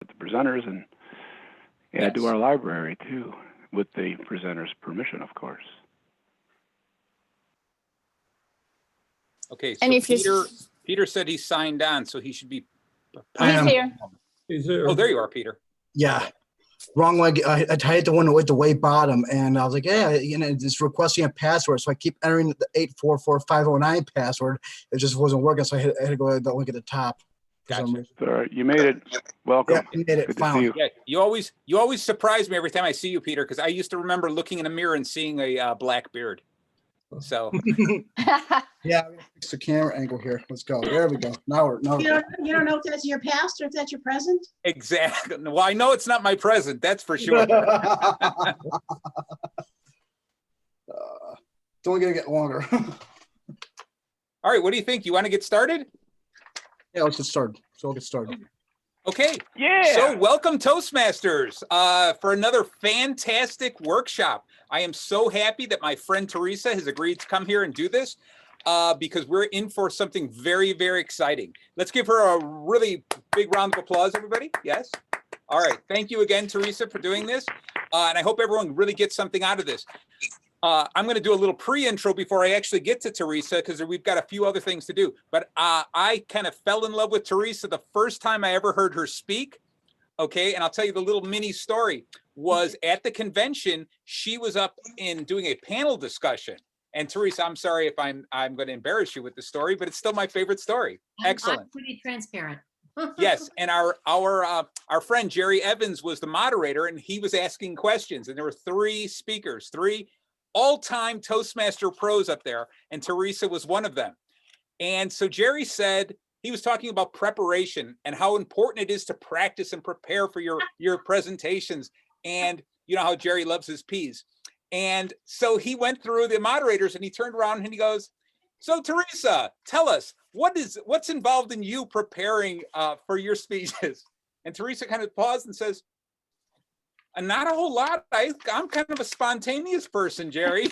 the presenters and add to our library too, with the presenter's permission, of course. Okay, so And if Peter said he signed on, so he should be. He's here. He's here. Oh, there you are, Peter. Yeah. Wrong leg. I hit the one with the way bottom, and I was like, yeah, it's requesting a password. So I keep entering the 844509 password. It just wasn't working, so I had to go to the link at the top. Gotcha. So you made it. Welcome. Yeah, you made it. Good Finally. to see you. Yeah, you always surprise me every time I see you, Peter, because I used to remember looking in a mirror and seeing a black beard. So Yeah, I'm gonna fix the camera angle here. Let's go. There we go. Now we're You don't know if that's your past or if that's your present? exactly. Well, I know it's not my present, that's for sure. It's only gonna get longer. All right, what do you think? You want to get started? Yeah, let's get started. So we'll get started. Okay. Yeah. So welcome Toastmasters for another fantastic workshop. I am so happy that my friend Theresa has agreed to come here and do this because we're in for something very, very exciting. Let's give her a really big round of applause, everybody. Yes. All right. Thank you again, Theresa, for doing this. And I hope everyone really gets something out of this. I'm going to do a little pre-intro before I actually get to Theresa because we've got a few other things to do. But I kind of fell in love with Theresa the first time I ever heard her speak. Okay, and I'll tell you the little mini story was at the convention. She was up in doing a panel discussion. And Theresa, I'm sorry if I'm going to embarrass you with the story, but it's still my favorite story. Excellent. I'm pretty transparent. Yes, and our friend Jerry Evans was the moderator, and he was asking questions. And there were three speakers, three all-time Toastmaster pros up there, and Theresa was one of them. And so Jerry said, he was talking about preparation and how important it is to practice and prepare for your presentations. And you know how Jerry loves his peas. And so he went through the moderators and he turned around and he goes, so Theresa, tell us, what's involved in you preparing for your speeches? And Theresa kind of paused and says, not a whole lot. I'm kind of a spontaneous person, Jerry.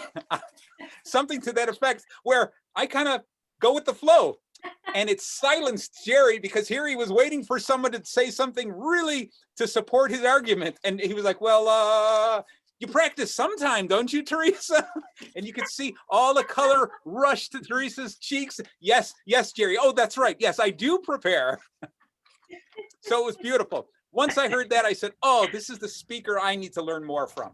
Something to that effect, where I kind of go with the flow. And it silenced Jerry because here he was waiting for someone to say something really to support his argument. And he was like, well, you practice sometime, don't you, Theresa? And you could see all the color rush to Theresa's cheeks. Yes, Jerry. Oh, that's right. Yes, I do prepare. So it was beautiful. Once I heard that, I said, oh, this is the speaker I need to learn more from.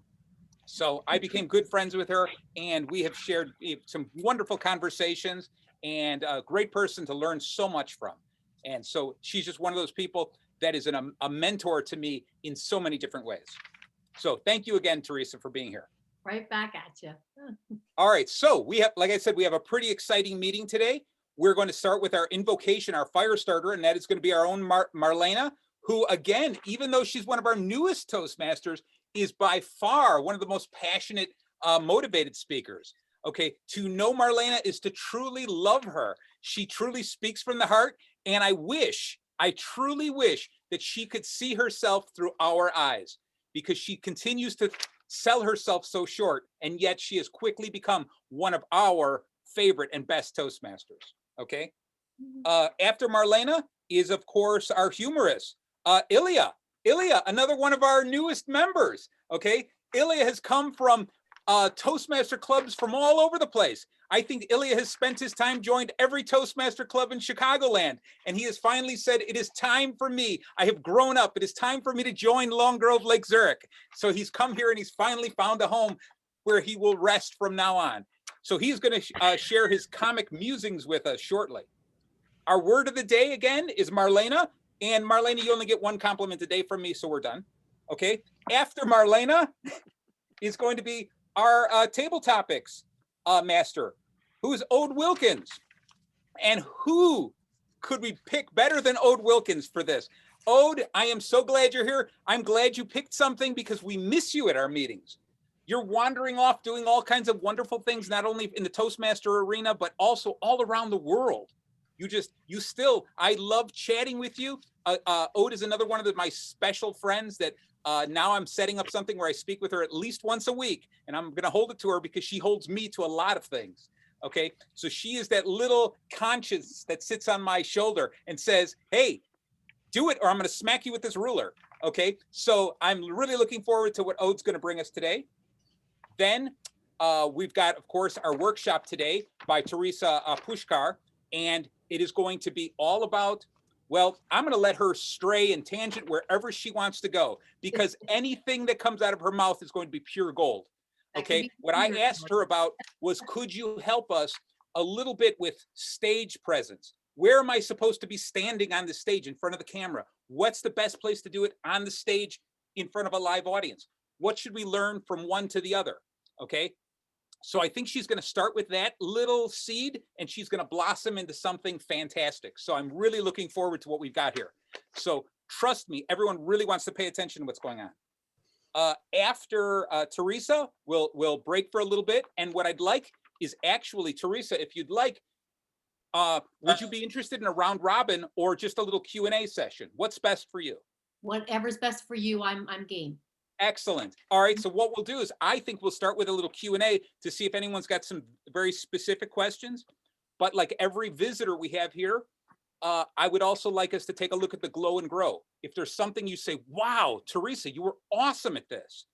So I became good friends with her, and we have shared some wonderful conversations, and a great person to learn so much from. And so she's just one of those people that is a mentor to me in so many different ways. So thank you again, Theresa, for being here. Right back at you. All right, so we have, like I said, we have a pretty exciting meeting today. We're going to start with our invocation, our fire starter, and that is going to be our own Marlena, who again, even though she's one of our newest Toastmasters, is by far one of the most passionate, motivated speakers. Okay, to know Marlena is to truly love her. She truly speaks from the heart, and I truly wish that she could see herself through our eyes, because she continues to sell herself so short, and yet she has quickly become one of our favorite and best Toastmasters. Okay, after Marlena is, of course, our humorist, Ilya. Ilya, another one of our newest members. Okay, Ilya has come from Toastmaster clubs from all over the place. I think Ilya has spent his time, joined every Toastmaster club in Chicagoland, and he has finally said, it is time for me. I have grown up. It is time for me to join Long Grove Lake Zurich. So he's come here and he's finally found a home where he will rest from now on. So he's going to share his comic musings with us shortly. Our word of the day again is Marlena. And Marlena, you only get one compliment a day from me, so we're done. Okay. After Marlena is going to be our table topics master, who is Ode Wilkins. And who could we pick better than Ode Wilkins for this? Ode, I am so glad you're here. I'm glad you picked something because we miss you at our meetings. You're wandering off doing all kinds of wonderful things, not only in the Toastmaster arena, but also all around the world. I love chatting with you. Ode is another one of my special friends that now I'm setting up something where I speak with her at least once a week, and I'm going to hold it to her because she holds me to a lot of things. Okay, so she is that little conscience that sits on my shoulder and says, hey, Do it or I'm going to smack you with this ruler. Okay. So I'm really looking forward to what Ode's going to bring us today. Then we've got, of course, our workshop today by Theresa Pulsker, and it is going to be all about, well, I'm going to let her stray and tangent wherever she wants to go, because anything that comes out of her mouth is going to be pure gold. That could Okay. be What I pure asked her about was, could you help us a little bit with stage presence? Where am I supposed to be standing on the stage in front of the camera? What's the best place to do it on the stage in front of a live audience? What should we learn from one to the other? Okay. So I think she's going to start with that little seed and she's going to blossom into something fantastic. So I'm really looking forward to what we've got here. So trust me, everyone really wants to pay attention to what's going on. After Theresa, we'll break for a little bit. And what I'd like is actually, Theresa, if you'd like, would you be interested in a round robin or just a little Q&A session? What's best for you? Whatever's best for you, I'm game. Excellent. All right. So what we'll do is I think we'll start with a little Q&A to see if anyone's got some very specific questions. But like every visitor we have here, I would also like us to take a look at the glow and grow. If there's something you say, wow, Theresa, you were awesome at this,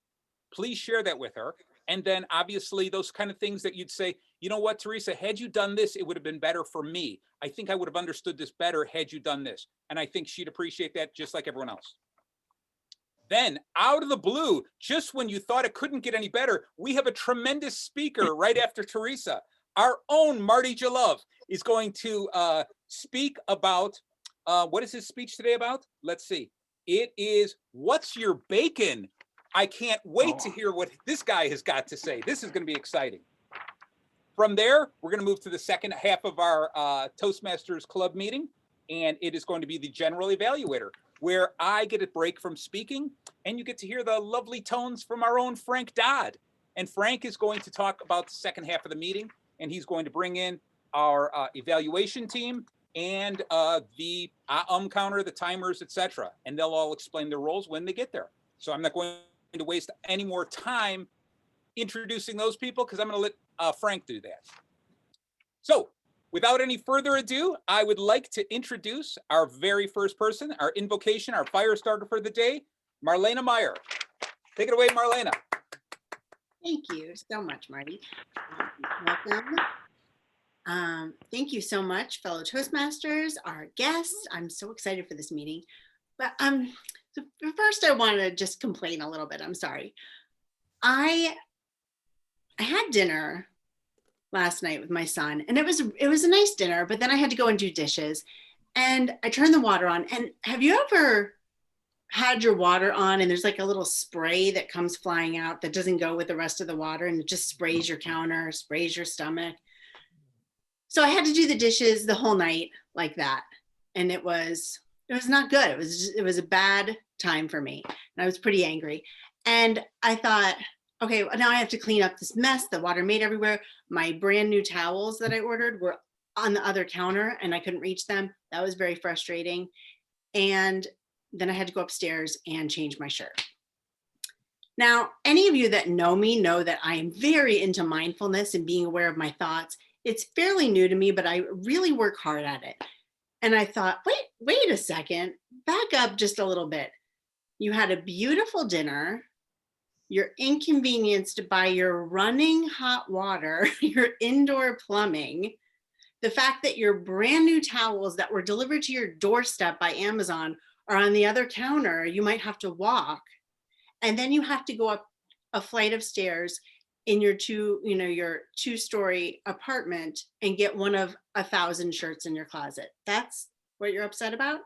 please share that with her. And then obviously those kind of things that you'd say, you know what, Theresa, had you done this, it would have been better for me. I think I would have understood this better had you done this. And I think she'd appreciate that just like everyone else. Then out of the blue, just when you thought it couldn't get any better, we have a tremendous speaker right after Theresa. Our own Marty Jalove is going to speak about, what is his speech today about? Let's see. It is, what's your bacon? I can't wait to hear what this guy has got to say. This is going to be exciting. From there, we're going to move to the second half of our Toastmasters Club meeting, and it is going to be the general evaluator, where I get a break from speaking, and you get to hear the lovely tones from our own Frank Dodd. And Frank is going to talk about the second half of the meeting, and he's going to bring in our evaluation team and the counter, the timers, etc. And they'll all explain their roles when they get there. So I'm not going to waste any more time introducing those people because I'm going to let Frank do that. So without any further ado, I would like to introduce our very first person, our invocation, our fire starter for the day, Marlena Meyer. Take it away, Marlena. Thank you so much, Marty. Welcome. Thank you so much, fellow Toastmasters, our guests. I'm so excited for this meeting. But so first I want to just complain a little bit. I'm sorry. I had dinner last night with my son, and it was a nice dinner, but then I had to go and do dishes, and I turned the water on. And have you ever had your water on and there's like a little spray that comes flying out that doesn't go with the rest of the water, and it just sprays your counter, sprays your stomach? So I had to do the dishes the whole night like that, and it was not good. It was a bad time for me, and I was pretty angry. And I thought, okay, now I have to clean up this mess. The water made everywhere. My brand new towels that I ordered were on the other counter and I couldn't reach them. That was very frustrating. And then I had to go upstairs and change my shirt. Now, any of you that know me know that I am very into mindfulness and being aware of my thoughts. It's fairly new to me, but I really work hard at it. And I thought, wait a second, back up just a little bit. You had a beautiful dinner. You're inconvenienced by your running hot water, your indoor plumbing, the fact that your brand new towels that were delivered to your doorstep by Amazon are on the other counter. You might have to walk, and then you have to go up a flight of stairs in your two-story apartment and get one of 1,000 shirts in your closet. That's what you're upset about.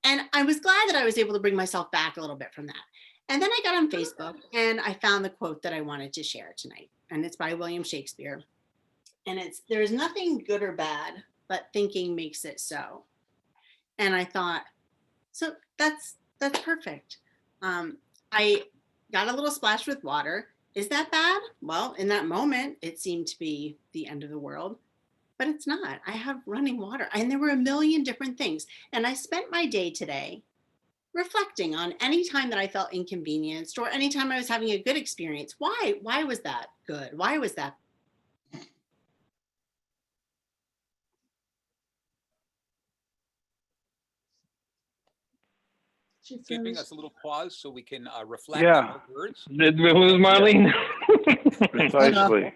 And I was glad that I was able to bring myself back a little bit from that. And then I got on Facebook and I found the quote that I wanted to share tonight. And it's by William Shakespeare. And it's, "There's nothing good or bad, but thinking makes it so." And I thought, so that's perfect. I got a little splashed with water. Is that bad? Well, in that moment, it seemed to be the end of the world, but it's not. I have running water, and there were a million different things. And I spent my day today reflecting on any time that I felt inconvenienced or any time I was having a good experience. Why was that good? Why was that? giving us a little pause so we can reflect Yeah. on our words. Did we lose Marlene? Precisely.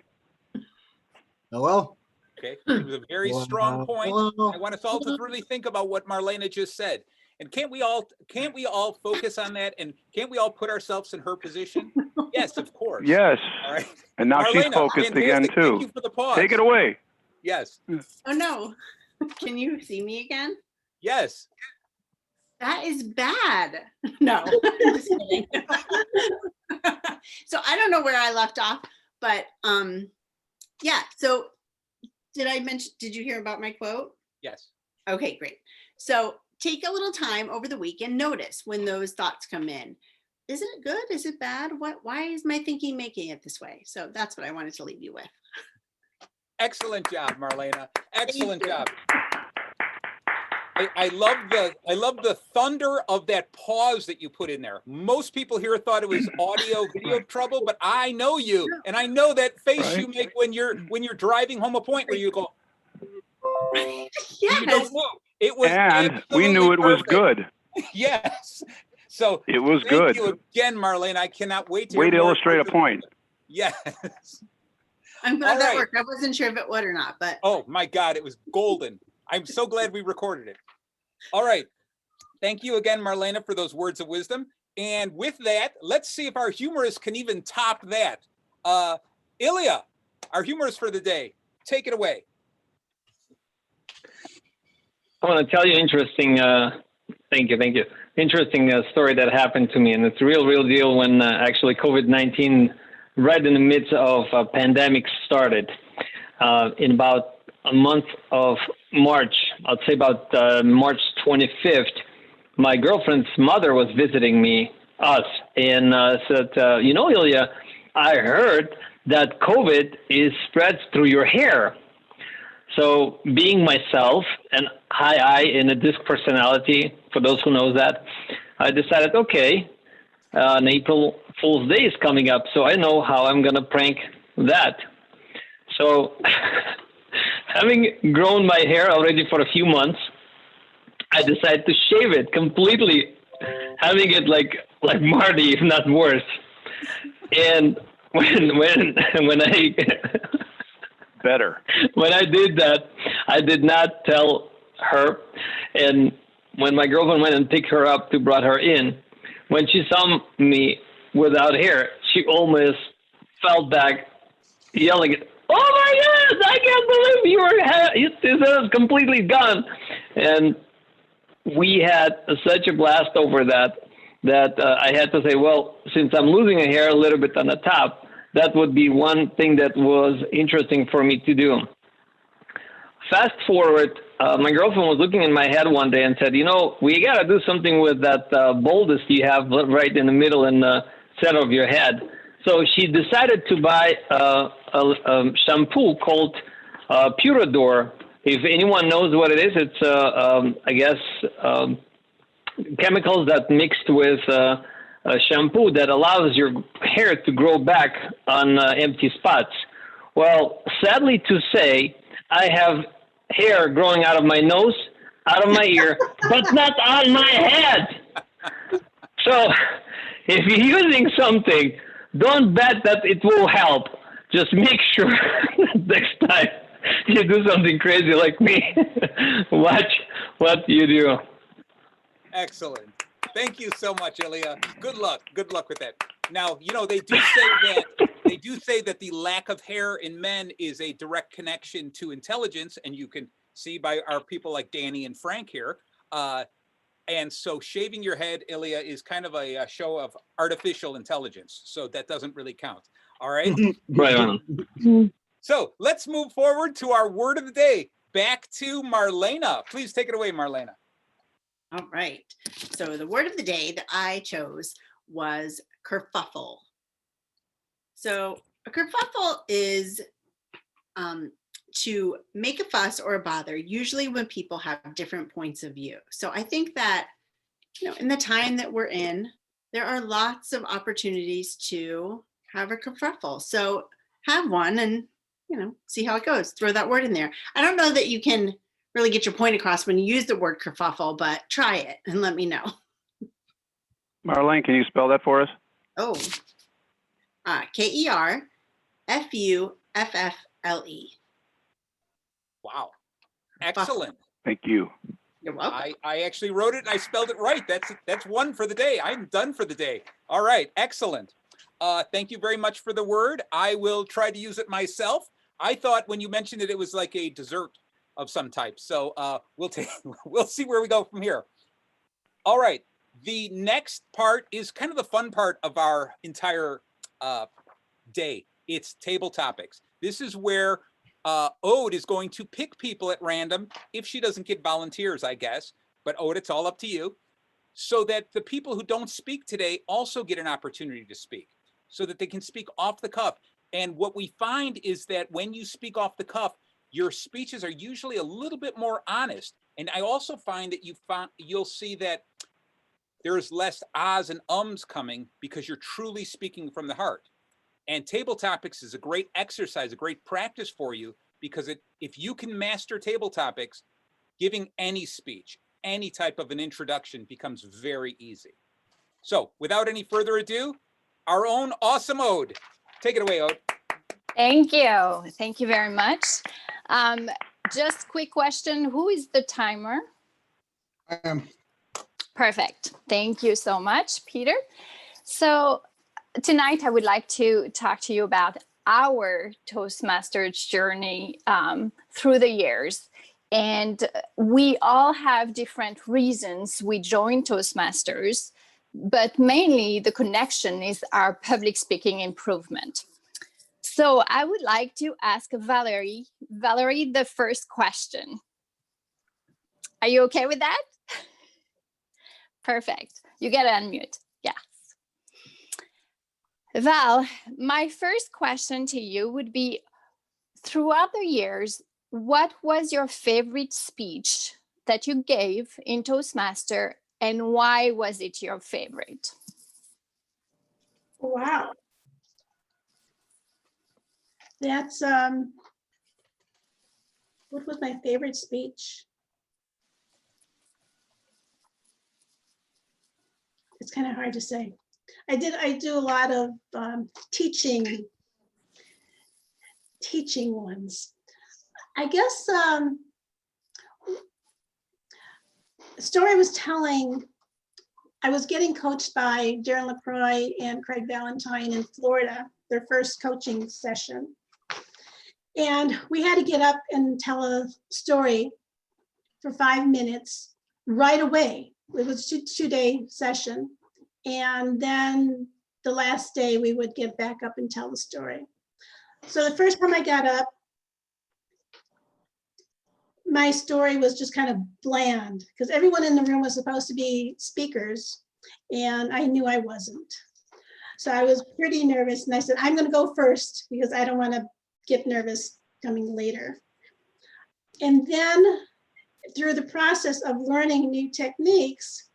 Hello? Okay, it was a very strong point. Hello? I want us all to really think about what Marlena just said. And can't we all focus on that? And can't we all put ourselves in her position? Yes, of course. Yes. All right. And now she's Marlena, focused again fantastic. Thank you too. for the pause. Take it away. Yes. Oh, no. Can you see me again? Yes. That is bad. No, I'm just kidding. So I don't know where I left off, but yeah. So did you hear about my quote? Yes. Okay, great. So take a little time over the week and notice when those thoughts come in. Is it good? Is it bad? Why is my thinking making it this way? So that's what I wanted to leave you with. Excellent job, Marlena. Excellent you. job. I love the thunder of that pause that you put in there. Most people here thought it was audio video trouble, but I know you, and I know that face you make when you're driving home a point where you go, you don't Yes. move. It was, And we knew it was good. Yes. So It was thank good. you again, Marlene. I cannot wait to Way hear to more illustrate a about point. Yes. I'm glad All that right. worked. I wasn't sure if it would or not, but Oh my God, it was golden. I'm so glad we recorded it. All right. Thank you again, Marlena, for those words of wisdom. And with that, let's see if our humorist can even top that. Ilya, our humorist for the day, take it away. I want to tell you interesting. Thank you. Interesting story that happened to me, and it's a real deal. When actually COVID-19, right in the midst of a pandemic, started in about a month of March. I'd say about March 25th. My girlfriend's mother was visiting us, and said, Ilya, I heard that COVID spreads through your hair. So being myself and high I and a disc personality, for those who know that, I decided, okay, an April Fool's Day is coming up, so I know how I'm going to prank that. So having grown my hair already for a few months, I decided to shave it completely, having it like Marty, if not worse. And when I Better. when I did that, I did not tell her. And when my girlfriend went and picked her up to brought her in, when she saw me without hair, she almost fell back yelling, "Oh my goodness, I can't believe it was completely gone." And we had such a blast over that I had to say, well, since I'm losing a hair a little bit on the top, that would be one thing that was interesting for me to do. Fast forward, my girlfriend was looking in my head one day and said, we got to do something with that baldness you have right in the middle and the center of your head. So she decided to buy a shampoo called Purador. If anyone knows what it is, it's, I guess, chemicals that mixed with a shampoo that allows your hair to grow back on empty spots. Well, sadly to say, I have hair growing out of my nose, out of my ear, but not on my head. So if you're using something, don't bet that it will help. Just make sure next time you do something crazy like me, watch what you do. Excellent. Thank you so much, Ilya. Good luck. Good luck with that. Now, they do say that the lack of hair in men is a direct connection to intelligence, and you can see by our people like Danny and Frank here. And so shaving your head, Ilya, is kind of a show of artificial intelligence. So that doesn't really count. All right. Right on. So let's move forward to our word of the day. Back to Marlena. Please take it away, Marlena. all right. So the word of the day that I chose was kerfuffle. So a kerfuffle is to make a fuss or a bother, usually when people have different points of view. So I think that, in the time that we're in, there are lots of opportunities to have a kerfuffle. So have one and, see how it goes. Throw that word in there. I don't know that you can really get your point across when you use the word kerfuffle, but try it and let me know. Marlene, can you spell that for us? Oh, K-E-R-F-U-F-F-L-E. Wow. Excellent. Thank you. You're welcome. I actually wrote it and I spelled it right. That's one for the day. I'm done for the day. All right, excellent. Thank you very much for the word. I will try to use it myself. I thought when you mentioned it, it was like a dessert of some type. So we'll see where we go from here. All right. The next part is kind of the fun part of our entire day. It's table topics. This is where Ode is going to pick people at random if she doesn't get volunteers, I guess. But Ode, it's all up to you. So that the people who don't speak today also get an opportunity to speak, so that they can speak off the cuff. And what we find is that when you speak off the cuff, your speeches are usually a little bit more honest. And I also find that you'll see that there's less ahs and ums coming because you're truly speaking from the heart. And table topics is a great exercise, a great practice for you, because if you can master table topics, giving any speech, any type of an introduction becomes very easy. So without any further ado, our own awesome Ode. Take it away, Ode. Thank you. Thank you very much. Just quick question. Who is the timer? I am. Perfect. Thank you so much, Peter. So tonight I would like to talk to you about our Toastmasters journey through the years. And we all have different reasons we joined Toastmasters, but mainly the connection is our public speaking improvement. So I would like to ask Valerie, the first question. Are you okay with that? Perfect. You get to unmute. Yes. Val, my first question to you would be, throughout the years, what was your favorite speech that you gave in Toastmaster, and why was it your favorite? Wow. That's, what was my favorite speech? It's kind of hard to say. I do a lot of teaching ones. I guess the story I was telling, I was getting coached by Darren LaCroix and Craig Valentine in Florida, their first coaching session. And we had to get up and tell a story for 5 minutes right away. It was a two-day session. And then the last day we would get back up and tell the story. So the first time I got up, my story was just kind of bland because everyone in the room was supposed to be speakers and I knew I wasn't. So I was pretty nervous and I said, I'm going to go first because I don't want to get nervous coming later. And then through the process of learning new techniques,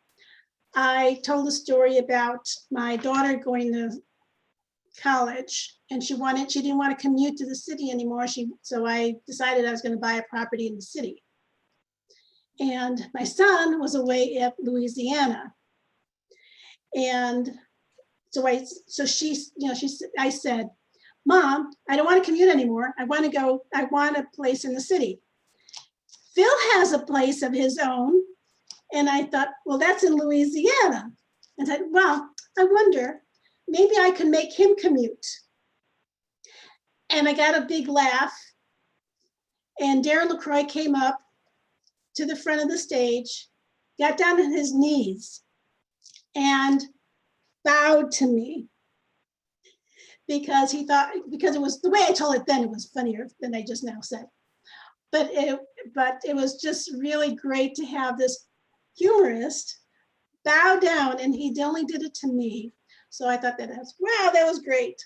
I told a story about my daughter going to college and she didn't want to commute to the city anymore. So I decided I was going to buy a property in the city. And my son was away at Louisiana. And so I said, Mom, I don't want to commute anymore. I want a place in the city. Phil has a place of his own. And I thought, well, that's in Louisiana. And I said, well, I wonder, maybe I can make him commute. And I got a big laugh. And Darren LaCroix came up to the front of the stage, got down on his knees and bowed to me because it was the way I told it then, it was funnier than I just now said. But it was just really great to have this humorist bow down, and he only did it to me. So I thought that was great.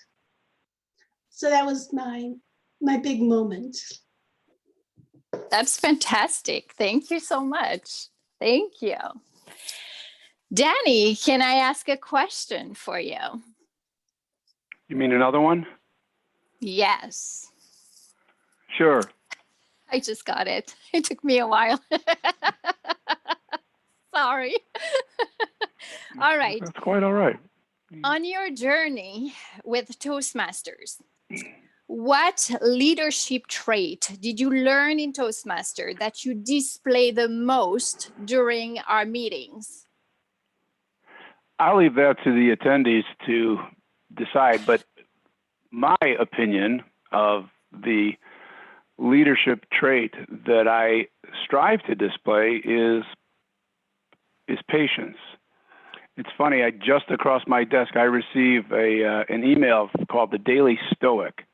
So that was my big moment. That's fantastic. Thank you so much. Thank you. Danny, can I ask a question for you? You mean another one? Yes. Sure. I just got it. It took me a while. Sorry. All right. That's quite all right. On your journey with Toastmasters, what leadership trait did you learn in Toastmaster that you display the most during our meetings? I'll leave that to the attendees to decide, but my opinion of the leadership trait that I strive to display is patience. It's funny, just across my desk, I receive an email called the Daily Stoic.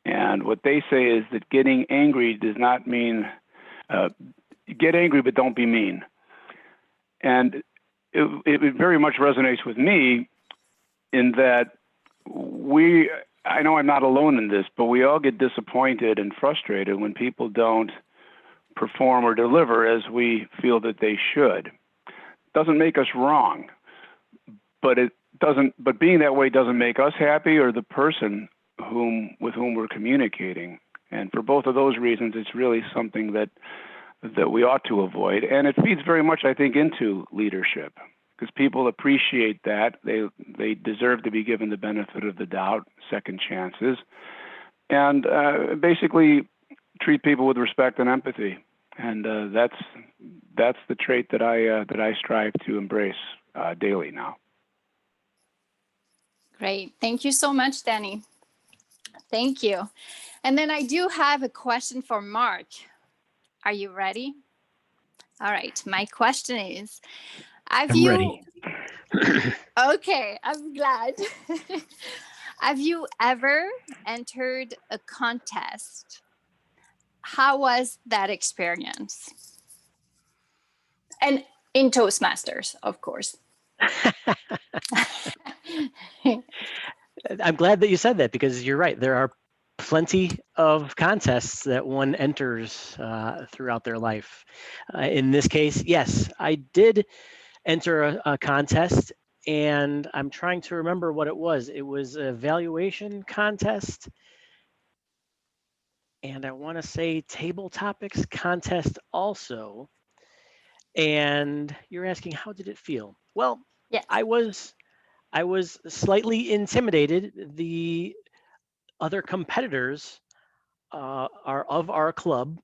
And what they say is that getting angry does not mean, get angry, but don't be mean. And it very much resonates with me in that I know I'm not alone in this, but we all get disappointed and frustrated when people don't perform or deliver as we feel that they should. Doesn't make us wrong, but but being that way doesn't make us happy or the person with whom we're communicating. And for both of those reasons, it's really something that we ought to avoid. And it feeds very much, I think, into leadership, because people appreciate that. They deserve to be given the benefit of the doubt, second chances, and basically treat people with respect and empathy. And that's the trait that I strive to embrace daily now. Great. Thank you so much, Danny. Thank you. And then I do have a question for Mark. Are you ready? All right. My question is, I'm ready. Okay, I'm glad. Have you ever entered a contest? How was that experience? And in Toastmasters, of course. I'm glad that you said that, because you're right. There are plenty of contests that one enters throughout their life. In this case, yes, I did enter a contest, and I'm trying to remember what it was. It was a valuation contest, and I want to say table topics contest also. And you're asking, how did it feel? Well, yes. I was slightly intimidated. The other competitors are of our club,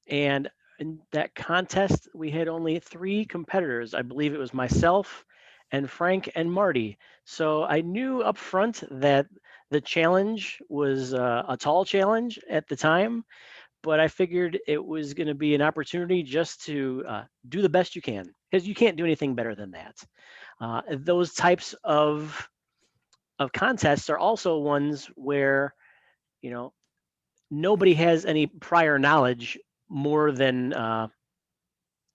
and in that contest, we had only 3 competitors. I believe it was myself and Frank and Marty. So I knew up front that the challenge was a tall challenge at the time, but I figured it was going to be an opportunity just to do the best you can, because you can't do anything better than that. Those types of contests are also ones where, nobody has any prior knowledge more than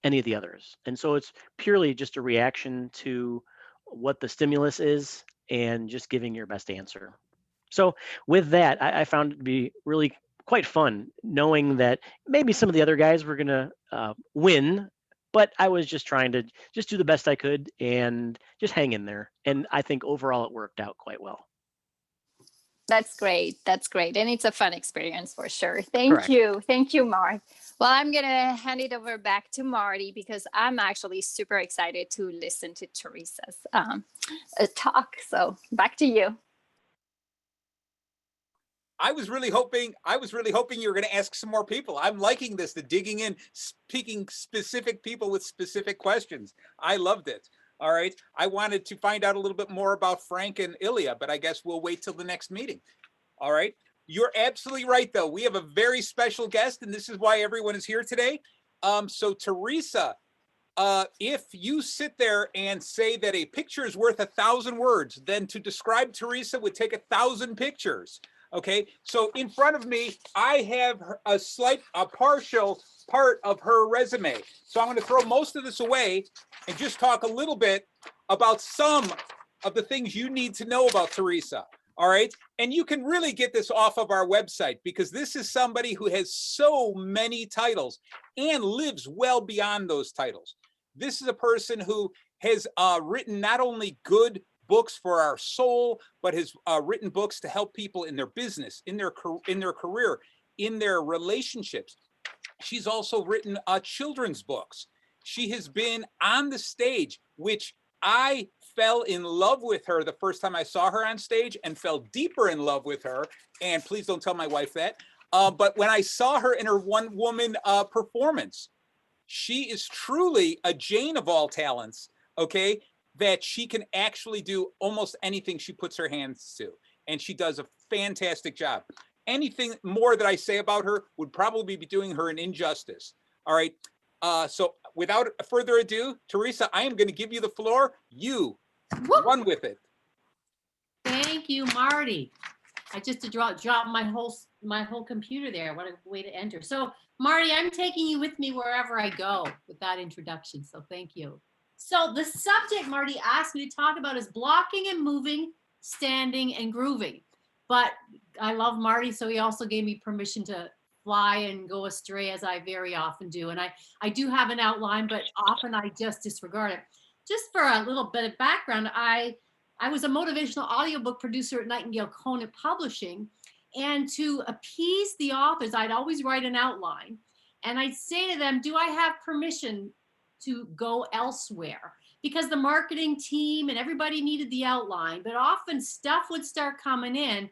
any of the others. And so it's purely just a reaction to what the stimulus is and just giving your best answer. So with that, I found it to be really quite fun, knowing that maybe some of the other guys were going to win, but I was just trying to just do the best I could and just hang in there. And I think overall it worked out quite well. That's great. That's great. And it's a fun experience for sure. Thank Correct. you. Thank you, Mark. Well, I'm going to hand it over back to Marty, because I'm actually super excited to listen to Theresa's talk. So back to you. I was really hoping you were going to ask some more people. I'm liking this, the digging in, speaking specific people with specific questions. I loved it. All right. I wanted to find out a little bit more about Frank and Ilya, but I guess we'll wait till the next meeting. All right. You're absolutely right, though. We have a very special guest, and this is why everyone is here today. So Theresa, if you sit there and say that a picture is worth 1,000 words, then to describe Theresa would take 1,000 pictures. Okay, so in front of me, I have a partial part of her resume. So I'm going to throw most of this away and just talk a little bit about some of the things you need to know about Theresa. All right, and you can really get this off of our website, because this is somebody who has so many titles and lives well beyond those titles. This is a person who has written not only good books for our soul, but has written books to help people in their business, in their career, in their relationships. She's also written children's books. She has been on the stage, which I fell in love with her the first time I saw her on stage and fell deeper in love with her. And please don't tell my wife that. But when I saw her in her one-woman performance, she is truly a Jane of all talents, okay? That she can actually do almost anything she puts her hands to. And she does a fantastic job. Anything more that I say about her would probably be doing her an injustice. All right. So without further ado, Theresa, I am going to give you the floor. You run with it. Thank you, Marty. I just dropped my whole computer there. What a way to enter. So Marty, I'm taking you with me wherever I go with that introduction. So thank you. So the subject Marty asked me to talk about is blocking and moving, standing and grooving. But I love Marty, so he also gave me permission to fly and go astray, as I very often do. And I do have an outline, but often I just disregard it. Just for a little bit of background, I was a motivational audiobook producer at Nightingale Conant Publishing. And to appease the authors, I'd always write an outline. And I'd say to them, do I have permission to go elsewhere? Because the marketing team and everybody needed the outline, but often stuff would start coming in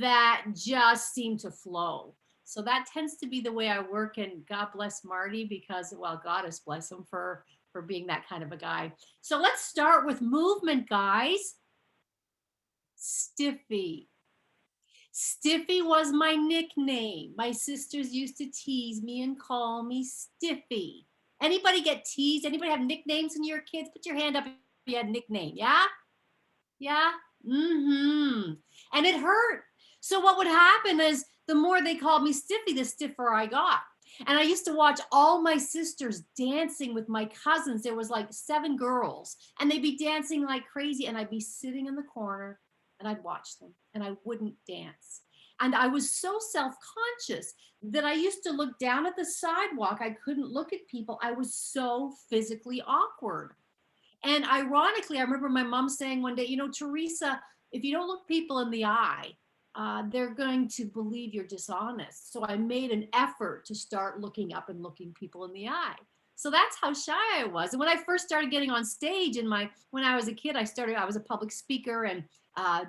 that just seemed to flow. So that tends to be the way I work, and God bless Marty, because, well, God has blessed him for being that kind of a guy. So let's start with movement, guys. Stiffy. Stiffy was my nickname. My sisters used to tease me and call me Stiffy. Anybody get teased? Anybody have nicknames when you were kids? Put your hand up if you had a nickname. Yeah? Yeah? Mm-hmm. And it hurt. So what would happen is the more they called me Stiffy, the stiffer I got. And I used to watch all my sisters dancing with my cousins. There was like 7 girls, and they'd be dancing like crazy. And I'd be sitting in the corner and I'd watch them and I wouldn't dance. And I was so self-conscious that I used to look down at the sidewalk. I couldn't look at people. I was so physically awkward. And ironically, I remember my mom saying one day, you know, Theresa, if you don't look people in the eye, they're going to believe you're dishonest. So I made an effort to start looking up and looking people in the eye. So that's how shy I was. And when I first started getting on stage when I was a kid, I was a public speaker and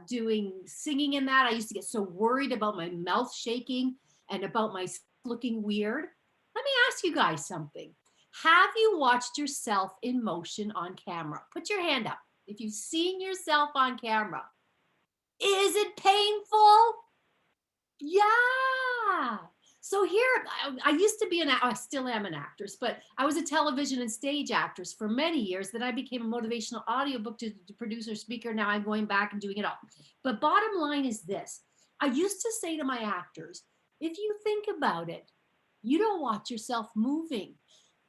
doing singing in that. I used to get so worried about my mouth shaking and about my looking weird. Let me ask you guys something. Have you watched yourself in motion on camera? Put your hand up if you've seen yourself on camera. Is it painful? Yeah. So here, I used to be I still am an actress, but I was a television and stage actress for many years. Then I became a motivational audiobook producer, speaker. Now I'm going back and doing it all. But bottom line is this. I used to say to my actors, if you think about it, you don't watch yourself moving.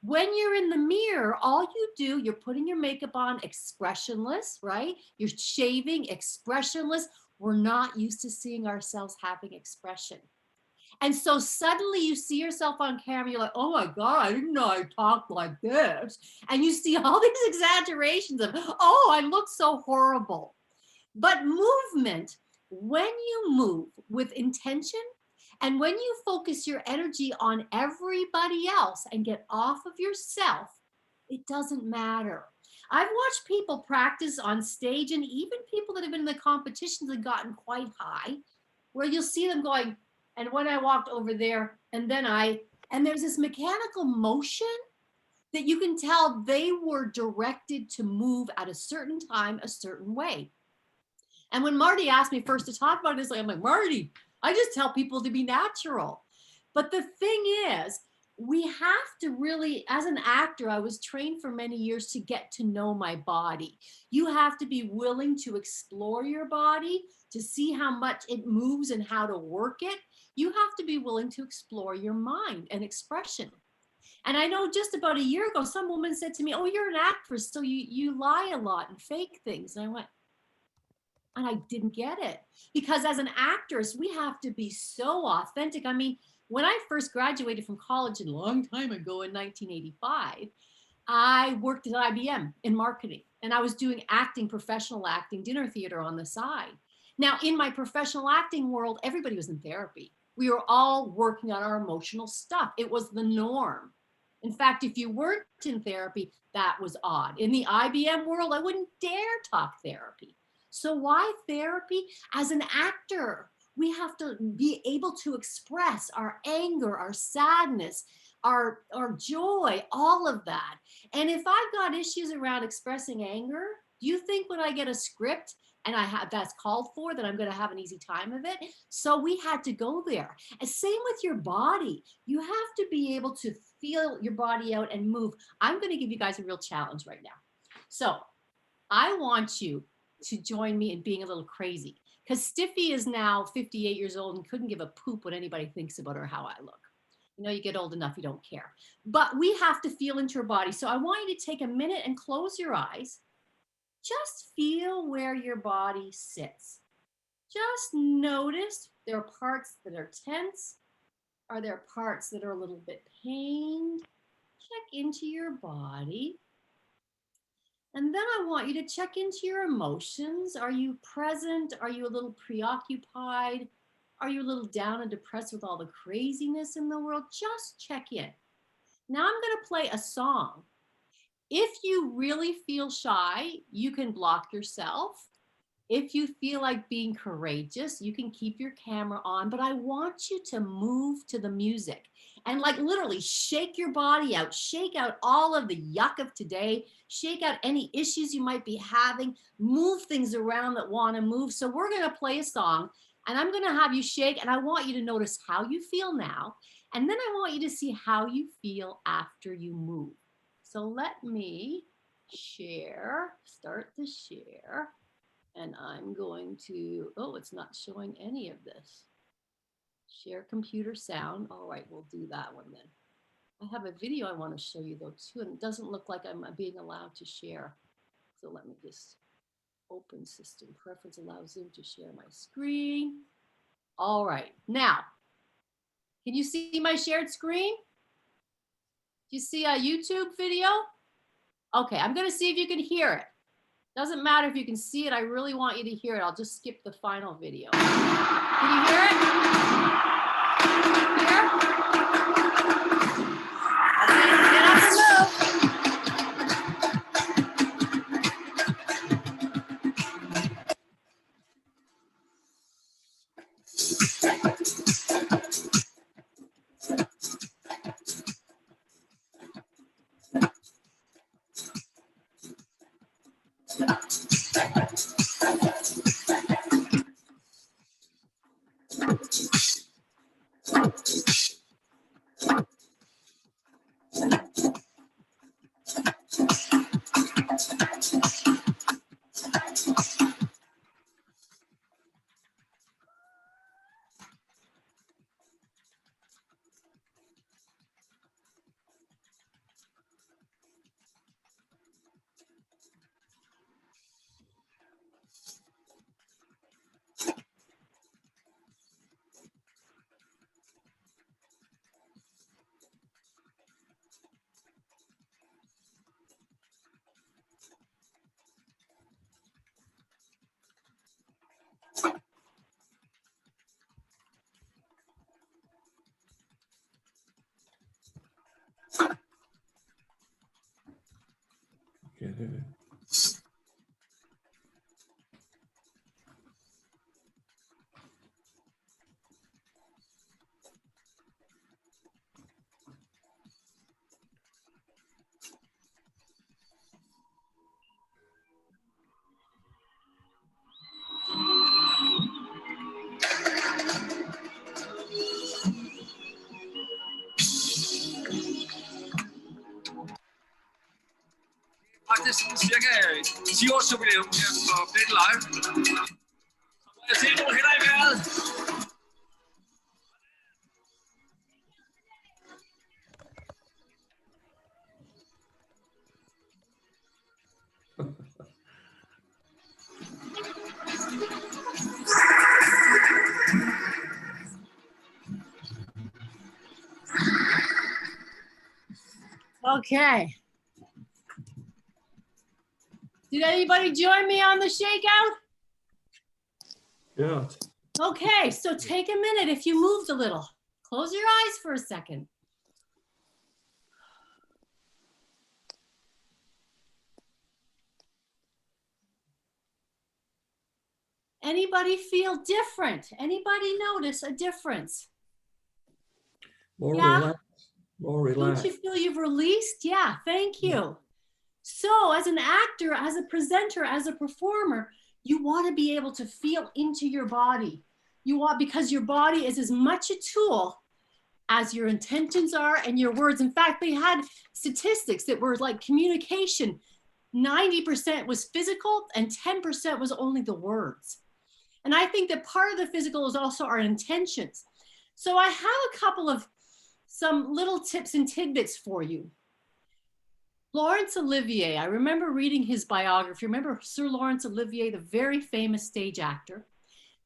When you're in the mirror, all you do, you're putting your makeup on expressionless, right? You're shaving expressionless. We're not used to seeing ourselves having expression. And so suddenly you see yourself on camera, you're like, oh my God, I didn't know I talked like this. And you see all these exaggerations of, oh, I look so horrible. But movement, when you move with intention, and when you focus your energy on everybody else and get off of yourself, it doesn't matter. I've watched people practice on stage, and even people that have been in the competitions have gotten quite high, where you'll see them going, and when I walked over there, and there's this mechanical motion that you can tell they were directed to move at a certain time, a certain way. And when Marty asked me first to talk about this, I'm like, Marty, I just tell people to be natural. But the thing is, we have to really, as an actor, I was trained for many years to get to know my body. You have to be willing to explore your body, to see how much it moves and how to work it. You have to be willing to explore your mind and expression. And I know just about a year ago, some woman said to me, oh, you're an actress, so you lie a lot and fake things. And I went, and I didn't get it. Because as an actress, we have to be so authentic. I mean, when I first graduated from college a long time ago in 1985, I worked at IBM in marketing, and I was doing acting, professional acting, dinner theater on the side. Now, in my professional acting world, everybody was in therapy. We were all working on our emotional stuff. It was the norm. In fact, if you weren't in therapy, that was odd. In the IBM world, I wouldn't dare talk therapy. So why therapy? As an actor, we have to be able to express our anger, our sadness, our joy, all of that. And if I've got issues around expressing anger, do you think when I get a script and that's called for, that I'm going to have an easy time of it? So we had to go there. And same with your body. You have to be able to feel your body out and move. I'm going to give you guys a real challenge right now. So I want you to join me in being a little crazy, because Stiffy is now 58 years old and couldn't give a poop what anybody thinks about her, how I look. You know, you get old enough, you don't care. But we have to feel into your body. So I want you to take a minute and close your eyes. Just feel where your body sits. Just notice there are parts that are tense. Are there parts that are a little bit pained? Check into your body. And then I want you to check into your emotions. Are you present? Are you a little preoccupied? Are you a little down and depressed with all the craziness in the world? Just check in. Now I'm going to play a song. If you really feel shy, you can block yourself. If you feel like being courageous, you can keep your camera on, but I want you to move to the music and like literally shake your body out, shake out all of the yuck of today, shake out any issues you might be having, move things around that want to move. So we're going to play a song and I'm going to have you shake, and I want you to notice how you feel now. And then I want you to see how you feel after you move. So let me start to share. And I'm going to, oh, it's not showing any of this. Share computer sound. All right, we'll do that one then. I have a video I want to show you though too, and it doesn't look like I'm being allowed to share. So let me just open system preference, allow Zoom to share my screen. All right, now, can you see my shared screen? Do you see a YouTube video? Okay, I'm gonna see if you can hear it. Doesn't matter if you can see it. I really want you to hear it. I'll just skip the final video. Can you hear it? Here? Okay, get up and move. Faktisk cirka 10 års jubilæum her for Play Live. Og jeg ser nogle hænder i vejret. Okay. Did anybody join me on the shakeout? Yeah. Okay, so take a minute if you moved a little. Close your eyes for a second. Anybody feel different? Anybody notice a difference? More Yeah. relaxed. More relaxed. Don't you feel you've released? Yeah, thank you. So as an actor, as a presenter, as a performer, you want to be able to feel into your body. You want, because your body is as much a tool as your intentions are and your words. In fact, they had statistics that were like communication. 90% was physical and 10% was only the words. And I think that part of the physical is also our intentions. So I have a couple of some little tips and tidbits for you. Laurence Olivier, I remember reading his biography. Remember Sir Laurence Olivier, the very famous stage actor?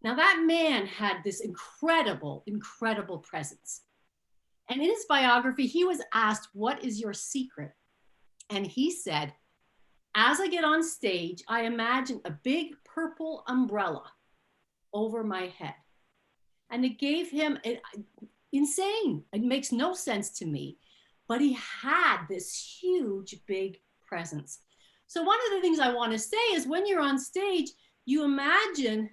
Now that man had this incredible, incredible presence. And in his biography, he was asked, what is your secret? And he said, as I get on stage, I imagine a big purple umbrella over my head. And it gave him, insane. It makes no sense to me, but he had this huge, big presence. So one of the things I want to say is when you're on stage, you imagine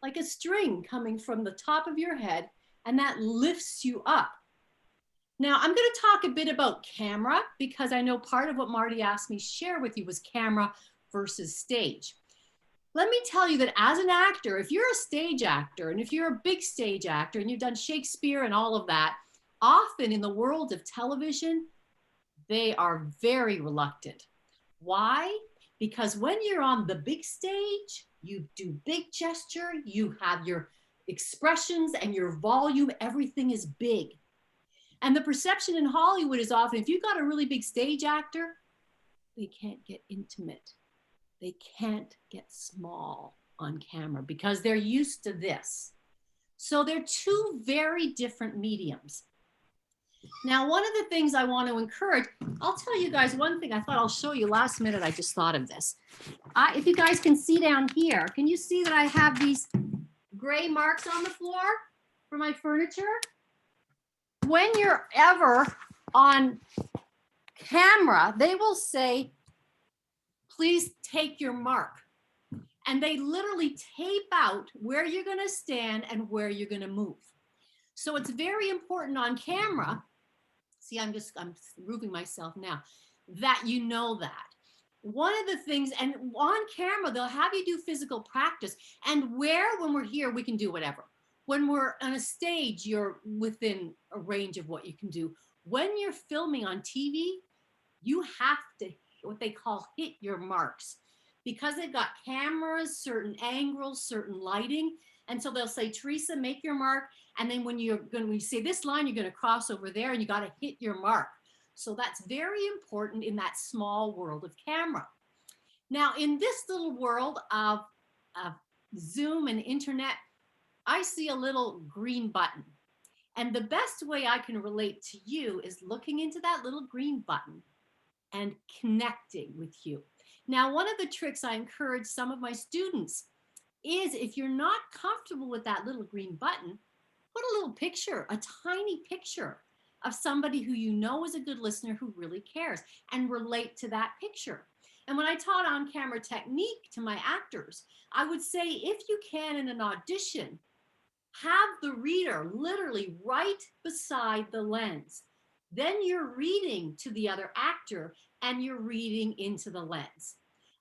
like a string coming from the top of your head and that lifts you up. Now I'm going to talk a bit about camera because I know part of what Marty asked me to share with you was camera versus stage. Let me tell you that as an actor, if you're a stage actor and if you're a big stage actor and you've done Shakespeare and all of that, often in the world of television, they are very reluctant. Why? Because when you're on the big stage, you do big gesture, you have your expressions and your volume, everything is big. And the perception in Hollywood is often, if you've got a really big stage actor, they can't get intimate. They can't get small on camera because they're used to this. So they're two very different mediums. Now, one of the things I want to encourage, I'll tell you guys one thing I thought I'll show you last minute. I just thought of this. If you guys can see down here, can you see that I have these gray marks on the floor for my furniture? When you're ever on camera, they will say, please take your mark. And they literally tape out where you're going to stand and where you're going to move. So it's very important on camera. See, I'm proving myself now that you know that. One of the things, and on camera, they'll have you do physical practice. And when we're here, we can do whatever. When we're on a stage, you're within a range of what you can do. When you're filming on TV, you have to what they call hit your marks because they've got cameras, certain angles, certain lighting. And so they'll say, Theresa, make your mark. And then when you say this line, you're going to cross over there and you got to hit your mark. So that's very important in that small world of camera. Now, in this little world of Zoom and internet, I see a little green button. And the best way I can relate to you is looking into that little green button and connecting with you. Now, one of the tricks I encourage some of my students is if you're not comfortable with that little green button, put a little picture, a tiny picture of somebody who you know is a good listener who really cares and relate to that picture. And when I taught on camera technique to my actors, I would say, if you can in an audition, have the reader literally right beside the lens. Then you're reading to the other actor and you're reading into the lens,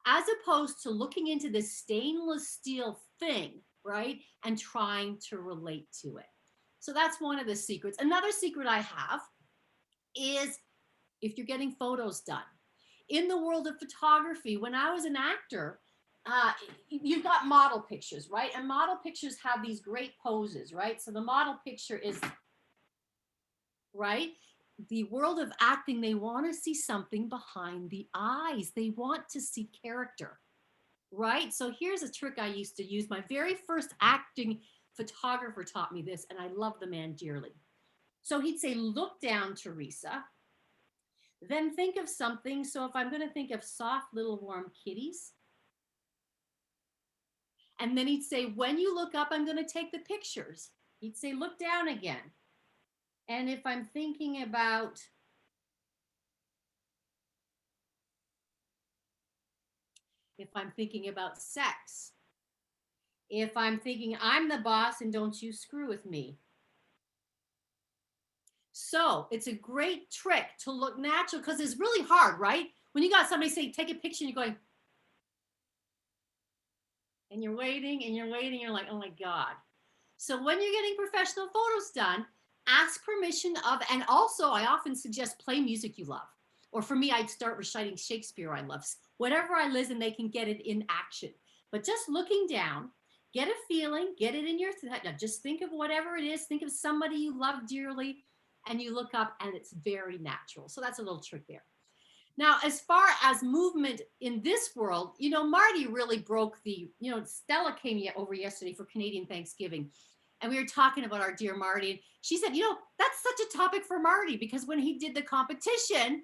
as opposed to looking into this stainless steel thing, right? And trying to relate to it. So that's one of the secrets. Another secret I have is if you're getting photos done. In the world of photography, when I was an actor, you've got model pictures, right? And model pictures have these great poses, right? So the model picture is, right? The world of acting, they want to see something behind the eyes. They want to see character, right? So here's a trick I used to use. My very first acting photographer taught me this, and I love the man dearly. So he'd say, look down, Theresa, then think of something. So if I'm going to think of soft little warm kitties, and then he'd say, when you look up, I'm going to take the pictures. He'd say, look down again. And if I'm thinking about sex, If I'm thinking I'm the boss and don't you screw with me. So it's a great trick to look natural because it's really hard, right? When you got somebody say, take a picture, and you're going, and you're waiting and you're waiting, you're like, oh my God. So when you're getting professional photos done, ask permission of, and also I often suggest play music you love. Or for me, I'd start reciting Shakespeare I love. Whatever I listen, they can get it in action. But just looking down, get a feeling, get it in your, now just think of whatever it is, think of somebody you love dearly, and you look up and it's very natural. So that's a little trick there. Now, as far as movement in this world, you know, Marty really broke the, you know, Stella came over yesterday for Canadian Thanksgiving. And we were talking about our dear Marty. And she said, you know, that's such a topic for Marty because when he did the competition,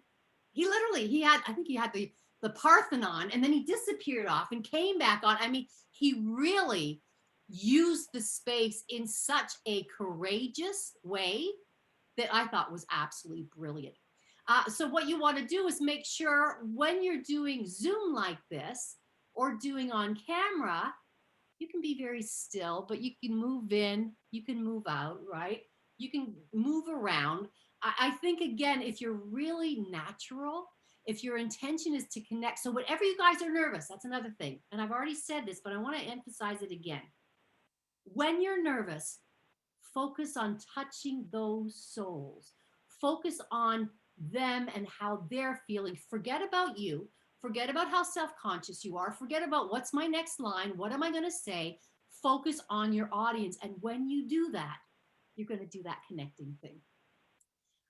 he literally, I think he had the Parthenon and then he disappeared off and came back on. I mean, he really used the space in such a courageous way that I thought was absolutely brilliant. So what you want to do is make sure when you're doing Zoom like this or doing on camera, you can be very still, but you can move in, you can move out, right? You can move around. I think, again, if you're really natural, if your intention is to connect, so whenever you guys are nervous, that's another thing. And I've already said this, but I want to emphasize it again. When you're nervous, focus on touching those souls. Focus on them and how they're feeling. Forget about you. Forget about how self-conscious you are. Forget about what's my next line. What am I going to say? Focus on your audience. And when you do that, you're going to do that connecting thing.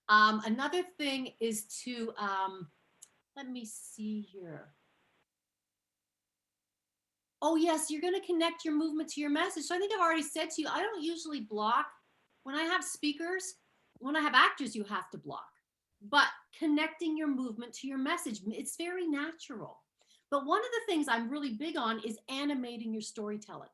Another thing is to, let me see here. Oh, yes, you're going to connect your movement to your message. So I think I've already said to you, I don't usually block. When I have speakers, when I have actors, you have to block. But connecting your movement to your message, it's very natural. But one of the things I'm really big on is animating your storytelling.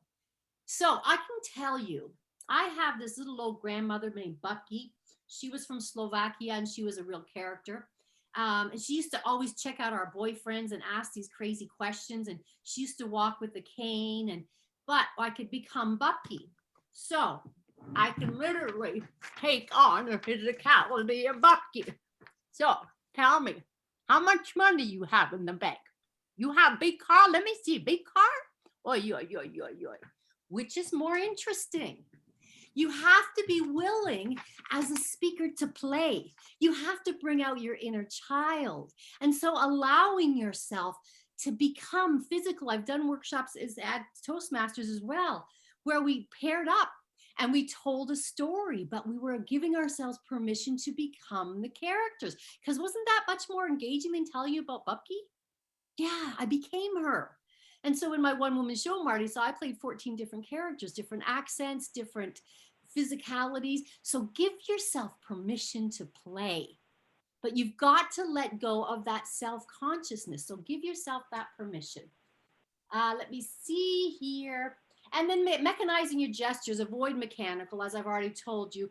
So I can tell you, I have this little old grandmother named Bucky. She was from Slovakia and she was a real character. And she used to always check out our boyfriends and ask these crazy questions. And she used to walk with a cane. But I could become Bucky. So I can literally take on the physicality of Bucky. So tell me, how much money you have in the bank? You have big car? Let me see, big car? Oy. Which is more interesting? You have to be willing as a speaker to play. You have to bring out your inner child. And so allowing yourself to become physical. I've done workshops at Toastmasters as well, where we paired up and we told a story, but we were giving ourselves permission to become the characters. Because wasn't that much more engaging than telling you about Bucky? Yeah, I became her. And so in my one-woman show, Marty, so I played 14 different characters, different accents, different physicalities. So give yourself permission to play. But you've got to let go of that self-consciousness. So give yourself that permission. Let me see here. And then mechanizing your gestures, avoid mechanical, as I've already told you.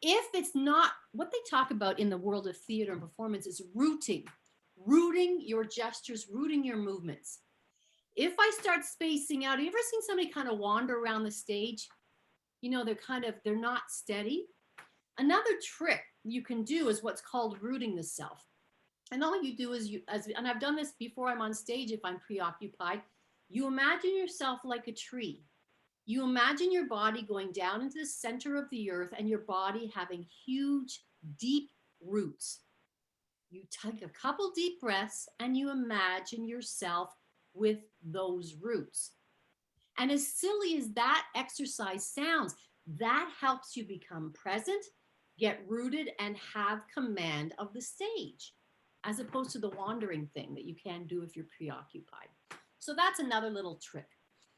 If it's not, what they talk about in the world of theater and performance is rooting your gestures, rooting your movements. If I start spacing out, have you ever seen somebody kind of wander around the stage? You know, they're not steady. Another trick you can do is what's called rooting the self. And all you do is and I've done this before I'm on stage if I'm preoccupied, you imagine yourself like a tree. You imagine your body going down into the center of the earth and your body having huge, deep roots. You take a couple deep breaths and you imagine yourself with those roots. And as silly as that exercise sounds, that helps you become present, get rooted, and have command of the stage, as opposed to the wandering thing that you can do if you're preoccupied. So that's another little trick.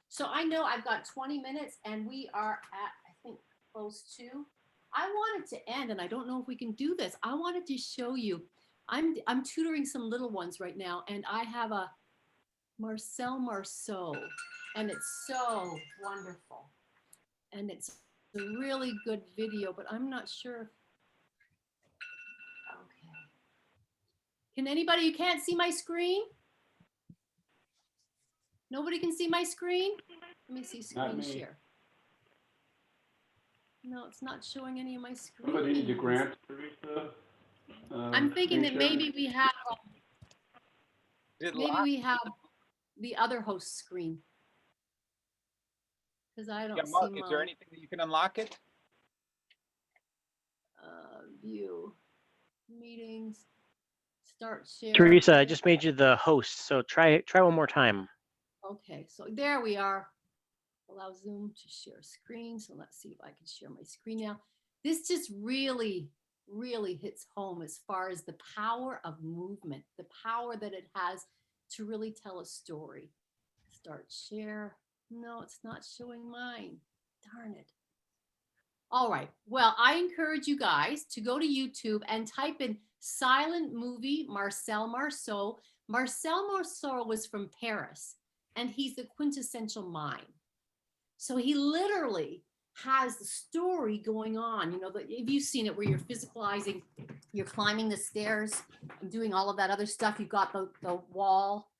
So I know I've got 20 minutes and we are at, I think, close to. I wanted to end, and I don't know if we can do this. I wanted to show you, I'm tutoring some little ones right now, and I have a Marcel Marceau, and it's so wonderful. And it's a really good video, but I'm not sure. Okay. Can anybody, you can't see my screen? Nobody can see my screen? Let me see Not screen me. share. No, it's not showing any of my Somebody needs a screens. grant, Teresa. I'm thinking that screen sharing? maybe we have Did maybe lock. we have the other host screen. Because I don't Yeah, see Mark, is there mine. anything that you can unlock it? View meetings, start share. Teresa, I just made you the host, so try one more time. Okay, so there we are. Allow Zoom to share screen. So let's see if I can share my screen now. This just really, really hits home as far as the power of movement, the power that it has to really tell a story. Start share. No, it's not showing mine. Darn it. All right. Well, I encourage you guys to go to YouTube and type in silent movie Marcel Marceau. Marcel Marceau was from Paris, and he's the quintessential mime. So he literally has the story going on. You know, if you've seen it where you're physicalizing, you're climbing the stairs and doing all of that other stuff. You've got the wall,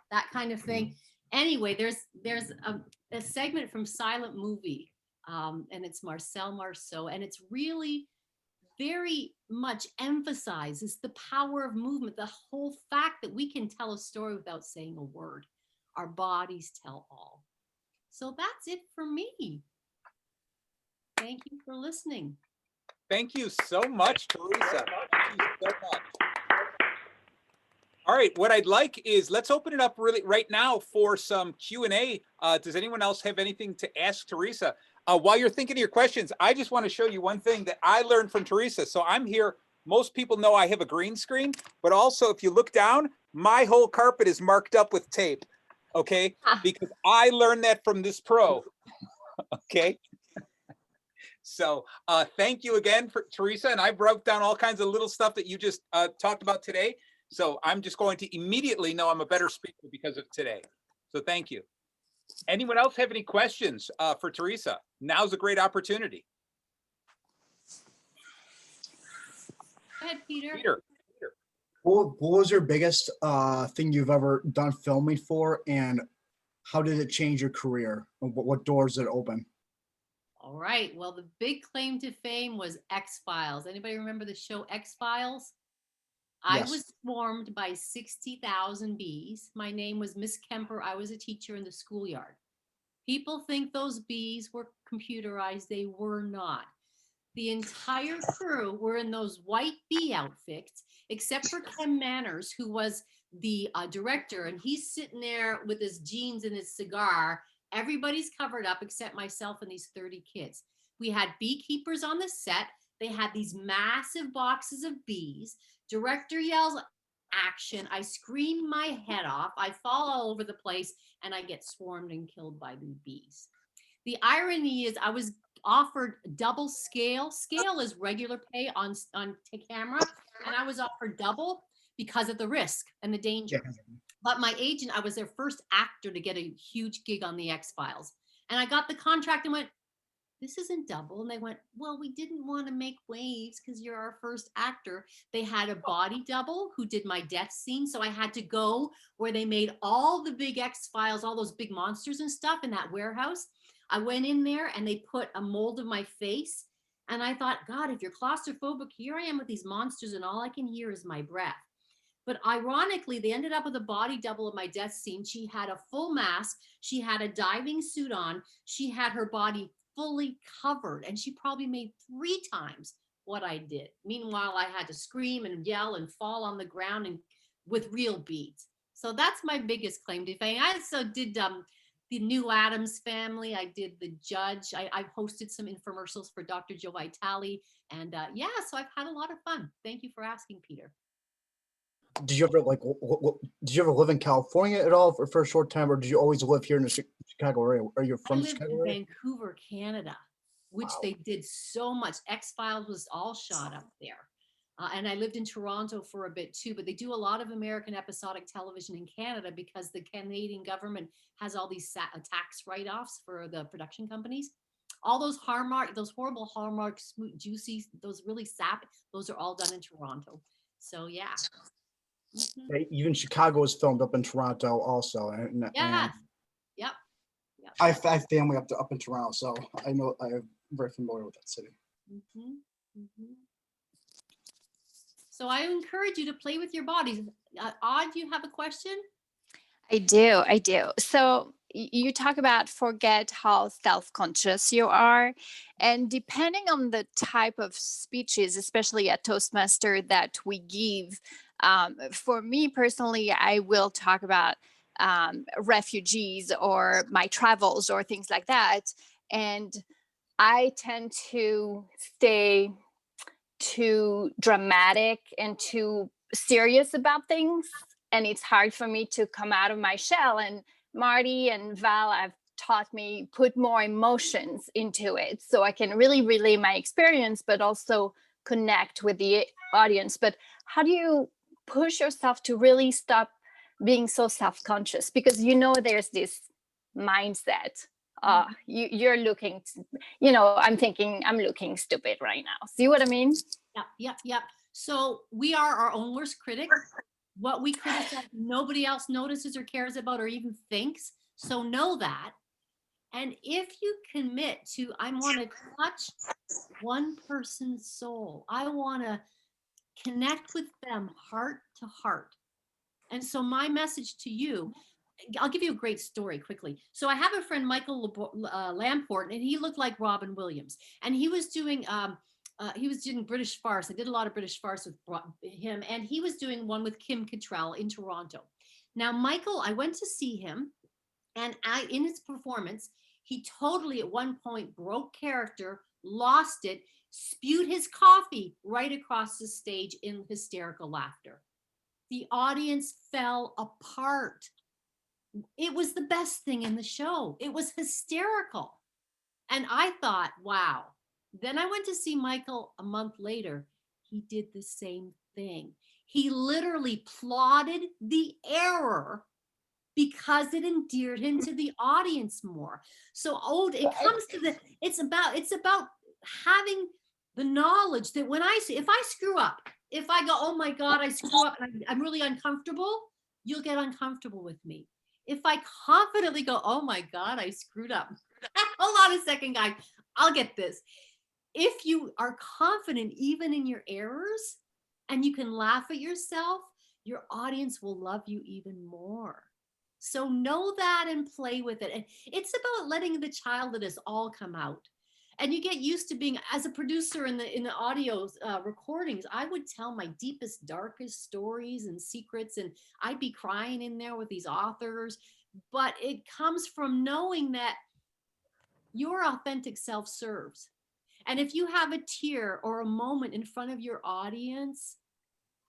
that kind of thing. Anyway, there's a segment from Silent Movie, and it's Marcel Marceau, and it's really very much emphasizes the power of movement, the whole fact that we can tell a story without saying a word. Our bodies tell all. So that's it for me. Thank you for listening. Thank you so much, Teresa. Thank you so much. All right, what I'd like is let's open it up really right now for some Q&A. Does anyone else have anything to ask Teresa? While you're thinking of your questions, I just want to show you one thing that I learned from Teresa. So I'm here. Most people know I have a green screen, but also if you look down, my whole carpet is marked up with tape. Okay, because I learned that from this pro. Okay. So thank you again for Teresa. And I broke down all kinds of little stuff that you just talked about today. So I'm just going to immediately know I'm a better speaker because of today. So thank you. Anyone else have any questions for Teresa? Now's a great opportunity. Go ahead, Peter. Peter. What was your biggest thing you've ever done filming for, and how did it change your career? What doors did it open? All right. Well, the big claim to fame was X-Files. Anybody remember the show X-Files? I Yes. was swarmed by 60,000 bees. My name was Miss Kemper. I was a teacher in the schoolyard. People think those bees were computerized. They were not. The entire crew were in those white bee outfits, except for Ken Manners, who was the director, and he's sitting there with his jeans and his cigar. Everybody's covered up except myself and these 30 kids. We had beekeepers on the set. They had these massive boxes of bees. Director yells, action. I scream my head off. I fall all over the place, and I get swarmed and killed by the bees. The irony is I was offered double scale. Scale is regular pay on camera, and I was offered double because of the risk and the danger. Yeah. But my agent, I was their first actor to get a huge gig on the X-Files. And I got the contract and went, this isn't double. And they went, well, we didn't want to make waves because you're our first actor. They had a body double who did my death scene. So I had to go where they made all the big X-Files, all those big monsters and stuff in that warehouse. I went in there and they put a mold of my face. And I thought, God, if you're claustrophobic, here I am with these monsters and all I can hear is my breath. But ironically, they ended up with a body double of my death scene. She had a full mask. She had a diving suit on. She had her body fully covered, and she probably made 3 times what I did. Meanwhile, I had to scream and yell and fall on the ground and with real beads. So that's my biggest claim to fame. I also did the New Addams Family. I did The Judge. I hosted some infomercials for Dr. Joe Vitale. And yeah, so I've had a lot of fun. Thank you for asking, Peter. Did you ever did you ever live in California at all for a short time, or did you always live here in the Chicago area? Are you from Chicago area? I lived in Vancouver, Canada, which They did so much. X-Files was all shot up there. And I lived in Toronto for a bit too, but they do a lot of American episodic television in Canada because the Canadian government has all these tax write-offs for the production companies. All those those horrible Hallmark, juicy, those really sappy, those are all done in Toronto. So yeah. Even Chicago was filmed up in Toronto also. Yeah. Yep. I have family up in Toronto, so I'm very familiar with that city. Mhm, mhm. So I encourage you to play with your bodies. Odd, you have a question? I do. So you talk about forget how self-conscious you are. And depending on the type of speeches, especially at Toastmaster that we give, for me personally, I will talk about refugees or my travels or things like that. And I tend to stay too dramatic and too serious about things. And it's hard for me to come out of my shell. And Marty and Val have taught me put more emotions into it so I can really relay my experience, but also connect with the audience. But how do you push yourself to really stop being so self-conscious? Because there's this mindset. You're looking, I'm thinking I'm looking stupid right now. See what I mean? Yep. So we are our own worst critic. What we criticize, nobody else notices or cares about or even thinks. So know that. And if you commit to, I want to touch one person's soul, I want to connect with them heart to heart. And so my message to you, I'll give you a great story quickly. So I have a friend, Michael Lamport, and he looked like Robin Williams. And he was doing British farce. I did a lot of British farce with him. And he was doing one with Kim Cattrall in Toronto. Now, Michael, I went to see him. And in his performance, he totally at one point broke character, lost it, spewed his coffee right across the stage in hysterical laughter. The audience fell apart. It was the best thing in the show. It was hysterical. And I thought, wow. Then I went to see Michael a month later. He did the same thing. He literally plotted the error because it endeared him to the audience more. So it's about having the knowledge that if I screw up, if I go, oh my God, I screw up and I'm really uncomfortable, you'll get uncomfortable with me. If I confidently go, oh my God, I screwed up. Hold on a second, guys. I'll get this. If you are confident even in your errors and you can laugh at yourself, your audience will love you even more. So know that and play with it. And it's about letting the child that is all come out. And you get used to being, as a producer in the audio recordings, I would tell my deepest, darkest stories and secrets, and I'd be crying in there with these authors. But it comes from knowing that your authentic self serves. And if you have a tear or a moment in front of your audience,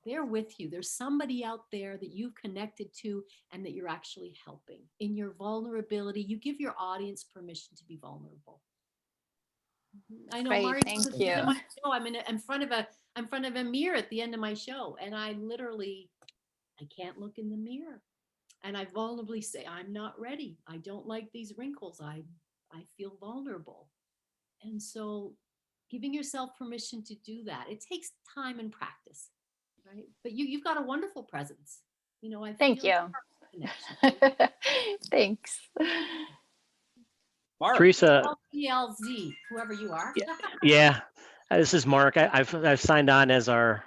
they're with you. There's somebody out there that you've connected to and that you're actually helping. In your vulnerability, you give your audience permission to be vulnerable. I know, Great, Mari, thank at the end of you. my show, I'm in front of a mirror at the end of my show, and I can't look in the mirror, and I vulnerably say, I'm not ready. I don't like these wrinkles. I feel vulnerable, and so giving yourself permission to do that. It takes time and practice, right? But you've got a wonderful presence. I Thank feel you. connection. Thanks. Mark. Teresa, LZ, whoever you are. yeah, this is Mark. I've signed on as our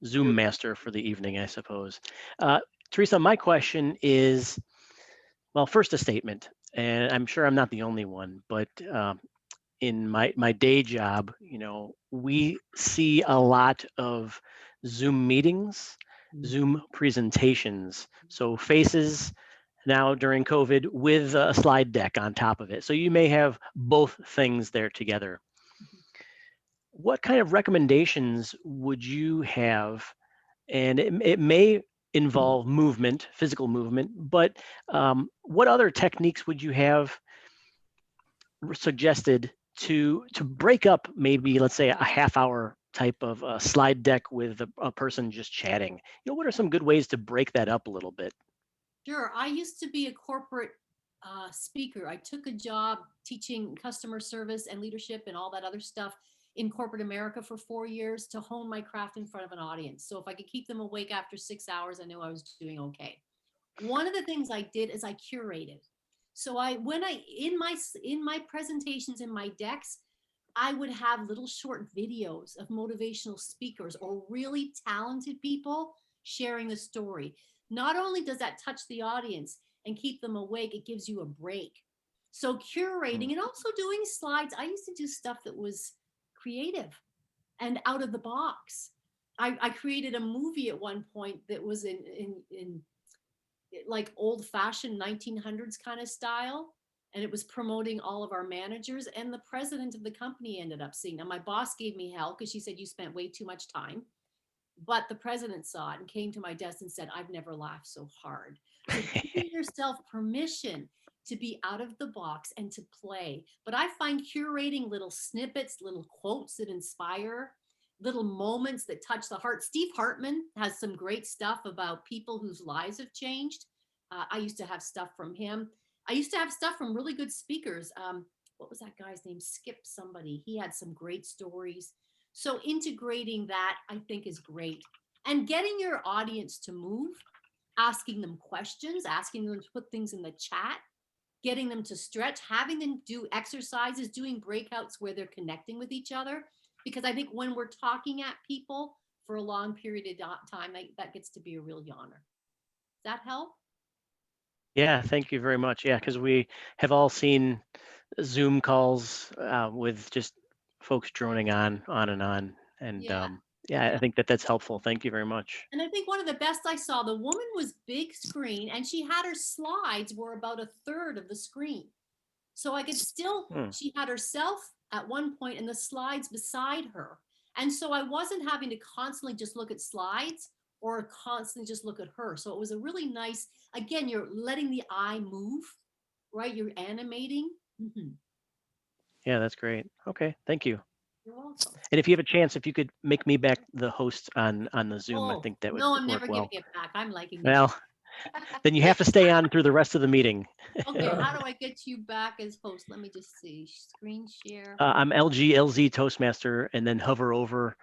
Zoom master for the evening, I suppose. Teresa, my question is, well, first a statement, and I'm sure I'm not the only one, but in my day job, we see a lot of Zoom meetings, Zoom presentations, so faces now during COVID with a slide deck on top of it. So you may have both things there together. What kind of recommendations would you have? And it may involve movement, physical movement, but what other techniques would you have suggested to break up maybe, let's say, a half hour type of slide deck with a person just chatting? What are some good ways to break that up a little bit? Sure. I used to be a corporate speaker. I took a job teaching customer service and leadership and all that other stuff in corporate America for 4 years to hone my craft in front of an audience. So if I could keep them awake after 6 hours, I knew I was doing okay. one of the things I did is I curated. So in my presentations, in my decks, I would have little short videos of motivational speakers or really talented people sharing the story. Not only does that touch the audience and keep them awake, it gives you a break. So curating and also doing slides. I used to do stuff that was creative and out of the box. I created a movie at one point that was in like old fashioned 1900s kind of style. And it was promoting all of our managers, and the president of the company ended up seeing. Now my boss gave me hell because she said, you spent way too much time. But the president saw it and came to my desk and said, I've never laughed so hard. So giving yourself permission to be out of the box and to play. But I find curating little snippets, little quotes that inspire, little moments that touch the heart. Steve Hartman has some great stuff about people whose lives have changed. I used to have stuff from him. I used to have stuff from really good speakers. What was that guy's name? Skip somebody. He had some great stories. So integrating that, I think, is great. And getting your audience to move, asking them questions, asking them to put things in the chat, getting them to stretch, having them do exercises, doing breakouts where they're connecting with each other. Because I think when we're talking at people for a long period of time, that gets to be a real yawner. Does that help? Yeah, thank you very much. Yeah, because we have all seen Zoom calls with just folks droning on and on. And yeah, I think that's helpful. Thank you very much. And I think one of the best I saw, the woman was big screen and she had her slides were about a third of the screen. So I could still, she had herself at one point and the slides beside her. And so I wasn't having to constantly just look at slides or constantly just look at her. So it was a really nice, again, you're letting the eye move, right? You're animating. Yeah, that's great. Okay, thank you. You're welcome. And if you have a chance, if you could make me back the host on the Zoom, I think that would no, work I'm never well. giving it back. I'm liking Well, then you have to stay on through the rest of the meeting. Okay, how do I get you back as host? Let me just see. Screen share. I'm LZ Toastmaster, and then hover over,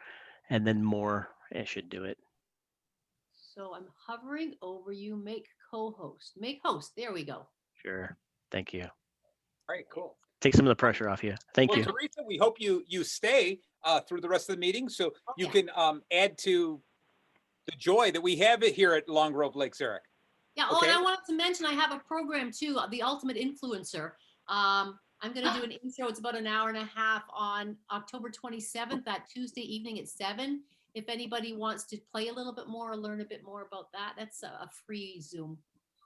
and then more. I should do it. So I'm hovering over you. Make co-host. Make host. There we go. Sure. Thank you. All right, cool. Take some of the pressure off you. Thank you. Theresa, we hope you stay through the rest of the meeting so you can add to the joy that we have here at Long Grove Lake Zurich. Yeah. Oh, and I wanted to mention I have a program too, The Ultimate Influencer. I'm going to do an intro. It's about an hour and a half on October 27th, that Tuesday evening at 7. If anybody wants to play a little bit more or learn a bit more about that, that's a free Zoom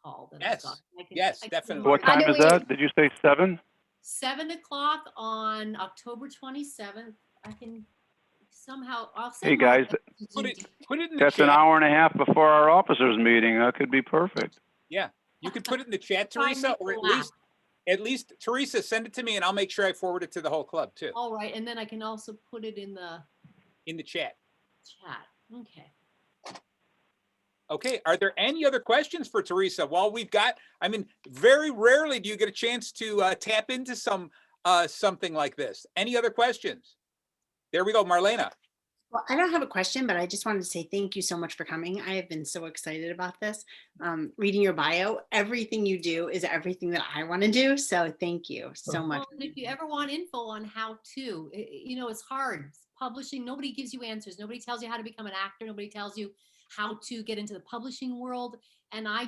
call. That I've got. Yes, definitely. What time is that? Did you say 7? 7 o'clock on October 27th. I can somehow. I'll send Hey guys, put it in the that's chat. an hour and a half before our officers meeting. That could be perfect. Yeah, you could put it in the chat, Theresa, or at least Theresa, send it to me, and I'll make sure I forward it to the whole club too. All right, and then I can also put it in the chat. Okay. Okay, are there any other questions for Theresa? While we've got, I mean, very rarely do you get a chance to tap into something like this. Any other questions? There we go, Marlena. Well, I don't have a question, but I just wanted to say thank you so much for coming. I have been so excited about this. Reading your bio, everything you do is everything that I want to do. So thank you so much. Well, and if you ever want info on how to, it's hard. Publishing, nobody gives you answers. Nobody tells you how to become an actor. Nobody tells you how to get into the publishing world. And I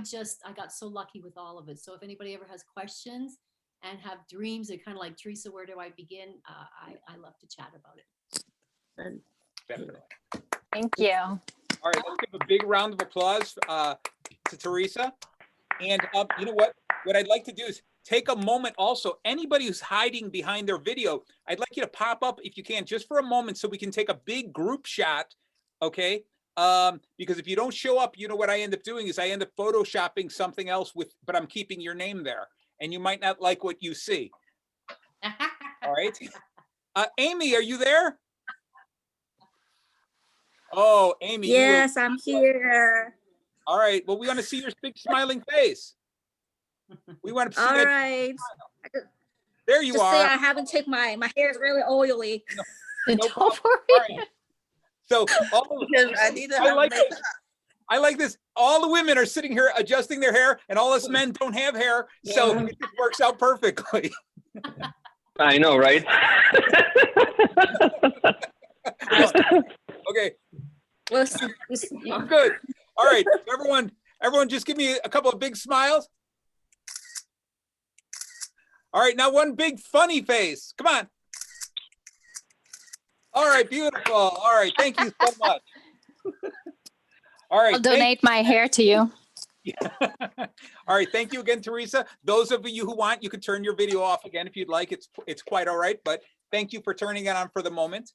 got so lucky with all of it. So if anybody ever has questions and have dreams that kind of like, Theresa, where do I begin? I love to chat about it. Definitely. Thank you. All right, let's give a big round of applause to Theresa. And you know what? What I'd like to do is take a moment also. Anybody who's hiding behind their video, I'd like you to pop up if you can, just for a moment, so we can take a big group shot, okay? Because if you don't show up, you know what I end up doing is I end up photoshopping something else but I'm keeping your name there, and you might not like what you see. All right. Amy, are you there? Oh, Amy. Yes, I'm here. All right. Well, we want to see your big smiling face. We want to see All that. right. There you Just are. say I haven't taken my hair is really oily. No problem. All right. So I need to I like makeup. I like this. All the women are sitting here adjusting their hair, and all us men don't have hair, so Yeah. it works out perfectly. I know, right? Okay, We'll see. I'm good. All right, everyone, just give me a couple of big smiles. All right, now one big funny face. Come on. All right, beautiful. All right, thank you so much. All right. I'll donate my hair to you. All right, thank you again, Theresa. Those of you who want, you can turn your video off again if you'd like. It's quite all right, but thank you for turning it on for the moment.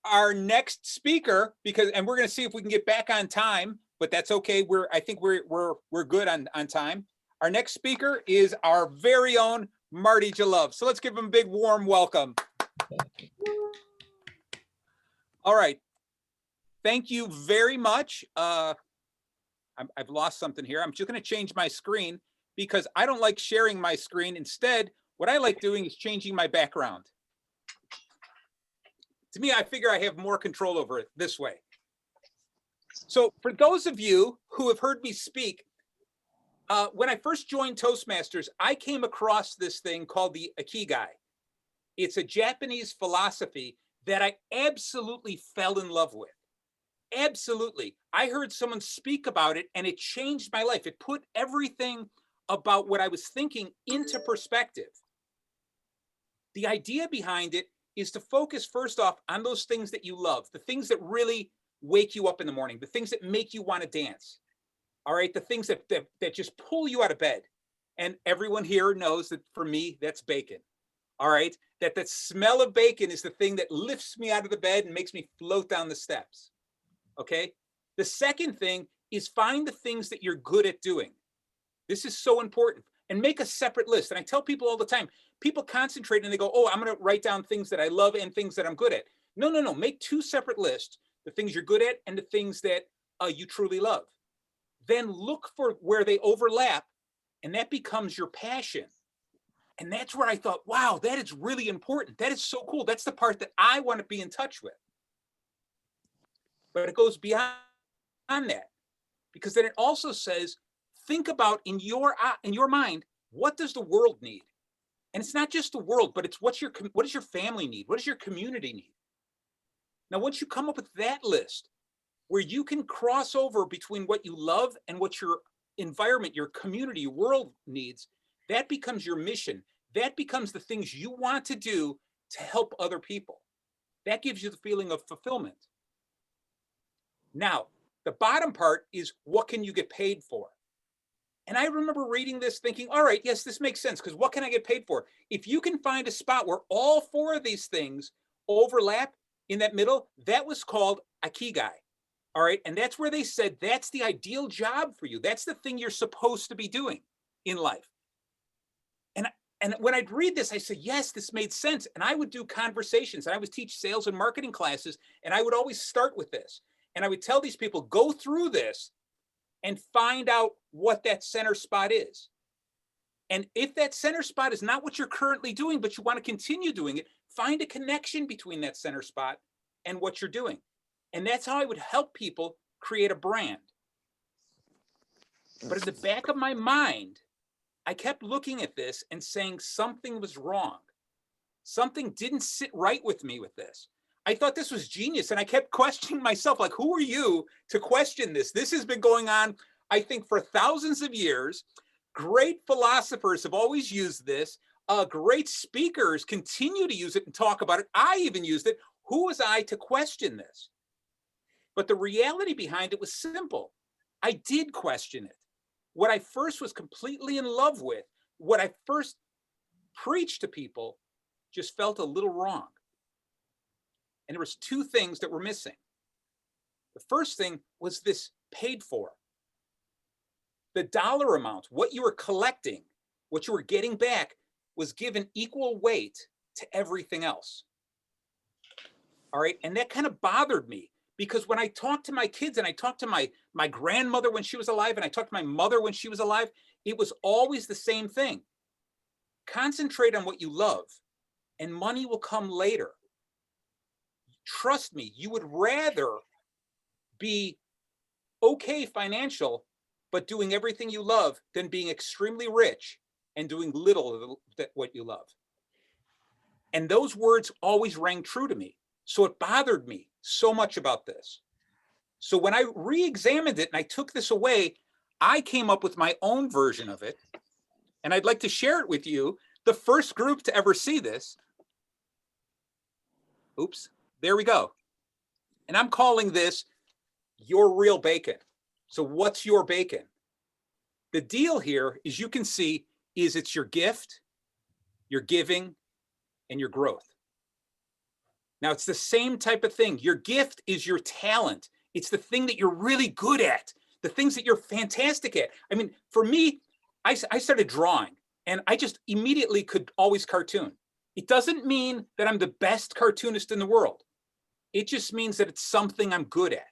Our next speaker, and we're going to see if we can get back on time, but that's okay. I think we're good on time. Our next speaker is our very own Marty Jalove. So let's give him a big warm welcome. All right. Thank you very much. I've lost something here. I'm just going to change my screen because I don't like sharing my screen. Instead, what I like doing is changing my background. To me, I figure I have more control over it this way. So for those of you who have heard me speak, when I first joined Toastmasters, I came across this thing called the Ikigai. It's a Japanese philosophy that I absolutely fell in love with. Absolutely. I heard someone speak about it and it changed my life. It put everything about what I was thinking into perspective. The idea behind it is to focus first off on those things that you love, the things that really wake you up in the morning, the things that make you want to dance. All right, the things that just pull you out of bed. And everyone here knows that for me, that's bacon. All right, that smell of bacon is the thing that lifts me out of the bed and makes me float down the steps. Okay. The second thing is find the things that you're good at doing. This is so important, and make a separate list. And I tell people all the time, people concentrate and they go, oh, I'm going to write down things that I love and things that I'm good at. No. Make two separate lists, the things you're good at and the things that you truly love. Then look for where they overlap, and that becomes your passion. And that's where I thought, wow, that is really important. That is so cool. That's the part that I want to be in touch with. But it goes beyond that, because then it also says, think about in your mind, what does the world need? And it's not just the world, but it's what does your family need? What does your community need? Now, once you come up with that list, where you can cross over between what you love and what your environment, your community, your world needs, that becomes your mission. That becomes the things you want to do to help other people. That gives you the feeling of fulfillment. Now, the bottom part is, what can you get paid for? And I remember reading this thinking, all right, yes, this makes sense, because what can I get paid for? If you can find a spot where all four of these things overlap in that middle, that was called Ikigai. All right. And that's where they said, that's the ideal job for you. That's the thing you're supposed to be doing in life. And when I'd read this, I said, yes, this made sense. And I would do conversations, and I would teach sales and marketing classes. And I would always start with this. And I would tell these people, go through this and find out what that center spot is. And if that center spot is not what you're currently doing, but you want to continue doing it, find a connection between that center spot and what you're doing. And that's how I would help people create a brand. But in the back of my mind, I kept looking at this and saying something was wrong. Something didn't sit right with me with this. I thought this was genius, and I kept questioning myself, like, who are you to question this? This has been going on, I think, for thousands of years. Great philosophers have always used this. Great speakers continue to use it and talk about it. I even used it. Who was I to question this? But the reality behind it was simple. I did question it. What I first was completely in love with, what I first preached to people, just felt a little wrong. And there was two things that were missing. The first thing was this paid for. The dollar amount, what you were collecting, what you were getting back, was given equal weight to everything else. All right. And that kind of bothered me, because when I talked to my kids, and I talked to my grandmother when she was alive, and I talked to my mother when she was alive, it was always the same thing. Concentrate on what you love, and money will come later. Trust me, you would rather be okay financial, but doing everything you love than being extremely rich and doing little of what you love. And those words always rang true to me. So it bothered me so much about this. So when I re-examined it and I took this away, I came up with my own version of it. And I'd like to share it with you. The first group to ever see this. Oops, there we go. And I'm calling this your real bacon. So what's your bacon? The deal here, as you can see, is it's your gift, your giving, and your growth. Now, it's the same type of thing. Your gift is your talent. It's the thing that you're really good at, the things that you're fantastic at. I mean, for me, I started drawing, and I just immediately could always cartoon. It doesn't mean that I'm the best cartoonist in the world. It just means that it's something I'm good at.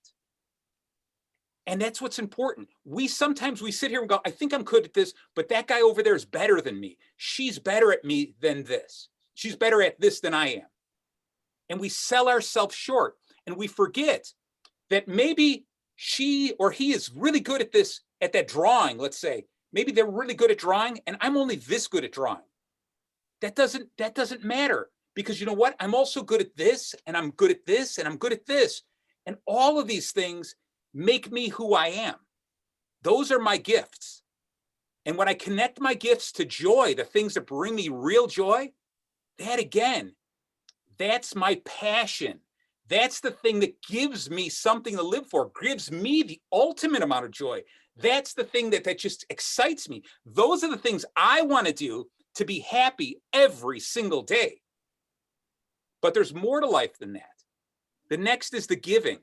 And that's what's important. Sometimes we sit here and go, I think I'm good at this, but that guy over there is better than me. She's better at me than this. She's better at this than I am. And we sell ourselves short, and we forget that maybe she or he is really good at this, at that drawing, let's say. Maybe they're really good at drawing, and I'm only this good at drawing. That doesn't matter, because you know what? I'm also good at this, and I'm good at this, and I'm good at this. And all of these things make me who I am. Those are my gifts. And when I connect my gifts to joy, the things that bring me real joy, that again, that's my passion. That's the thing that gives me something to live for, gives me the ultimate amount of joy. That's the thing that just excites me. Those are the things I want to do to be happy every single day. But there's more to life than that. The next is the giving.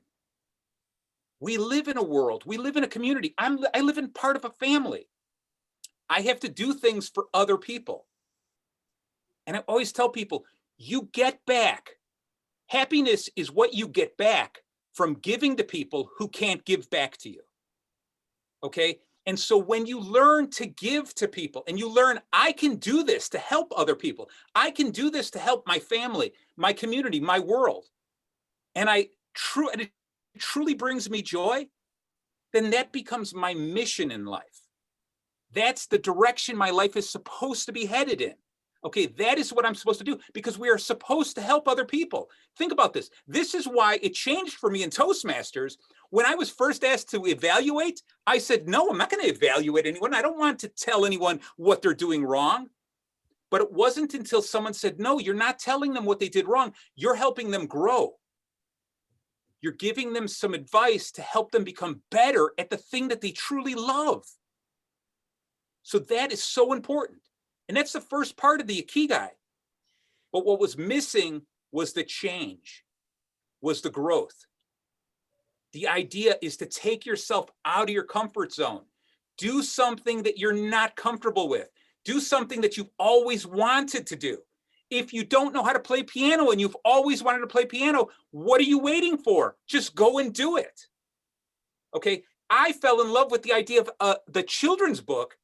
We live in a world, we live in a community. I live in part of a family. I have to do things for other people. And I always tell people, you get back. Happiness is what you get back from giving to people who can't give back to you. Okay? And so when you learn to give to people and you learn, I can do this to help other people. I can do this to help my family, my community, my world. And it truly brings me joy, then that becomes my mission in life. That's the direction my life is supposed to be headed in. Okay, that is what I'm supposed to do, because we are supposed to help other people. Think about this. This is why it changed for me in Toastmasters. When I was first asked to evaluate, I said, no, I'm not going to evaluate anyone. I don't want to tell anyone what they're doing wrong. But it wasn't until someone said, no, you're not telling them what they did wrong. You're helping them grow. You're giving them some advice to help them become better at the thing that they truly love. So that is so important. And that's the first part of the Ikigai. But what was missing was the change, was the growth. The idea is to take yourself out of your comfort zone. Do something that you're not comfortable with. Do something that you've always wanted to do. If you don't know how to play piano and you've always wanted to play piano, what are you waiting for? Just go and do it. Okay, I fell in love with the idea of the children's book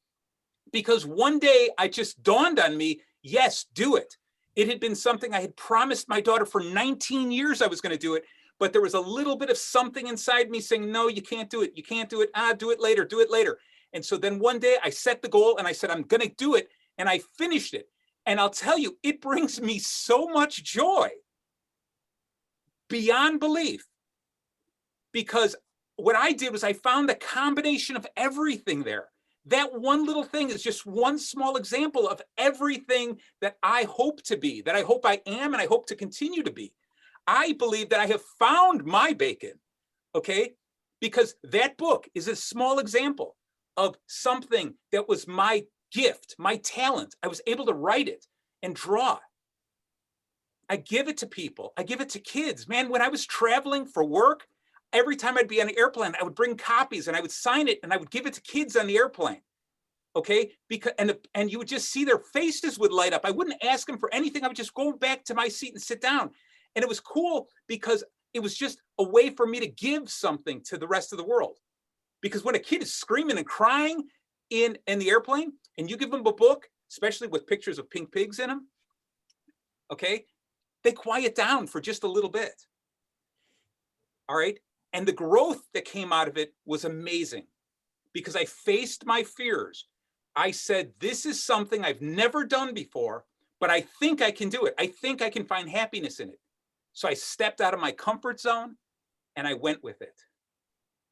because one day it just dawned on me, yes, do it. It had been something I had promised my daughter for 19 years I was going to do it, but there was a little bit of something inside me saying, no, you can't do it. You can't do it. Do it later. Do it later. And so then one day I set the goal and I said, I'm going to do it. And I finished it. And I'll tell you, it brings me so much joy beyond belief. Because what I did was I found the combination of everything there. That one little thing is just one small example of everything that I hope to be, that I hope I am, and I hope to continue to be. I believe that I have found my bacon, okay? Because that book is a small example of something that was my gift, my talent. I was able to write it and draw. I give it to people. I give it to kids. Man, when I was traveling for work, every time I'd be on an airplane, I would bring copies and I would sign it and I would give it to kids on the airplane. Okay, because and you would just see their faces would light up. I wouldn't ask them for anything. I would just go back to my seat and sit down. And it was cool because it was just a way for me to give something to the rest of the world. Because when a kid is screaming and crying in the airplane and you give them a book, especially with pictures of pink pigs in them, okay, they quiet down for just a little bit. All right. And the growth that came out of it was amazing because I faced my fears. I said, this is something I've never done before, but I think I can do it. I think I can find happiness in it. So I stepped out of my comfort zone and I went with it.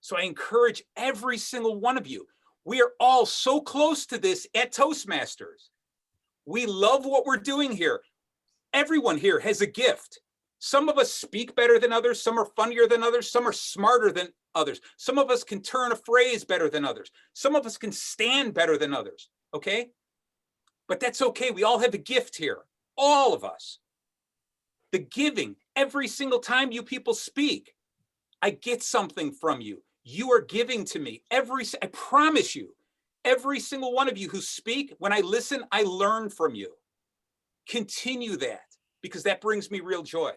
So I encourage every single one of you. We are all so close to this at Toastmasters. We love what we're doing here. Everyone here has a gift. Some of us speak better than others. Some are funnier than others. Some are smarter than others. Some of us can turn a phrase better than others. Some of us can stand better than others. Okay? But that's okay. We all have a gift here. All of us. The giving, every single time you people speak, I get something from you. You are giving to me. I promise you, every single one of you who speak, when I listen, I learn from you. Continue that, because that brings me real joy.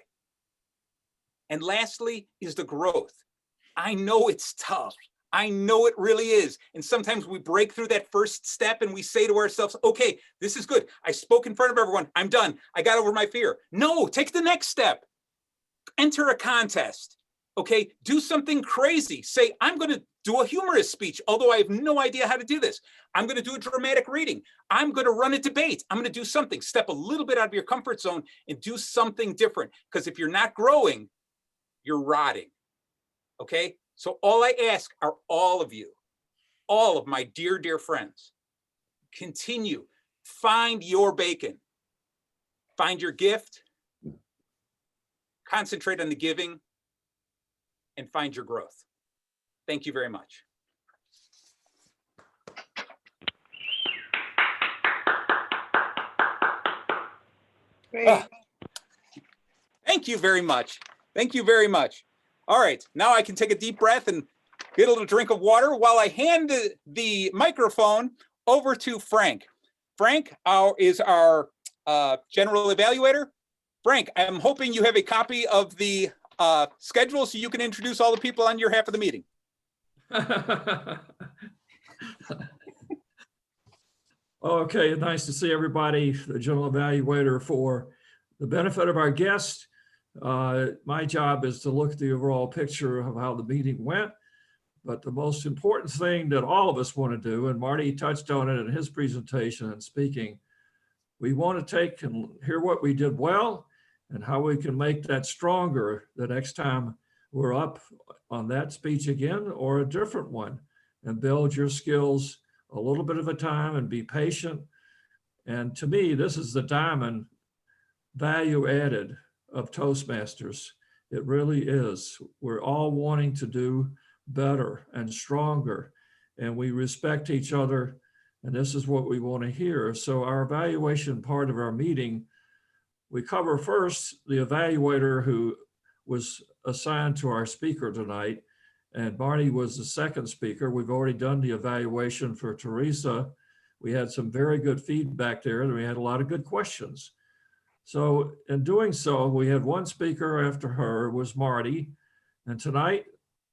And lastly is the growth. I know it's tough. I know it really is. And sometimes we break through that first step and we say to ourselves, okay, this is good. I spoke in front of everyone. I'm done. I got over my fear. No, take the next step. Enter a contest. Okay, do something crazy. Say, I'm going to do a humorous speech, although I have no idea how to do this. I'm going to do a dramatic reading. I'm going to run a debate. I'm going to do something. Step a little bit out of your comfort zone and do something different. Because if you're not growing, you're rotting. Okay, so all I ask are all of you, all of my dear, dear friends, continue. Find your bacon. Find your gift. Concentrate on the giving. And find your growth. Thank you very much. Great. Thank you very much. Thank you very much. All right, now I can take a deep breath and get a little drink of water while I hand the microphone over to Frank. Frank is our general evaluator. Frank, I'm hoping you have a copy of the schedule so you can introduce all the people on your half of the meeting. Okay, nice to see everybody. The general evaluator for the benefit of our guests. My job is to look at the overall picture of how the meeting went. But the most important thing that all of us want to do, and Marty touched on it in his presentation and speaking, we want to take and hear what we did well and how we can make that stronger the next time we're up on that speech again or a different one, and build your skills a little bit at a time and be patient. And to me, this is the diamond value added of Toastmasters. It really is. We're all wanting to do better and stronger, and we respect each other, and this is what we want to hear. So our evaluation part of our meeting, we cover first the evaluator who was assigned to our speaker tonight, and Barney was the second speaker. We've already done the evaluation for Theresa. We had some very good feedback there, and we had a lot of good questions. So in doing so, we had one speaker after her, was Marty, and tonight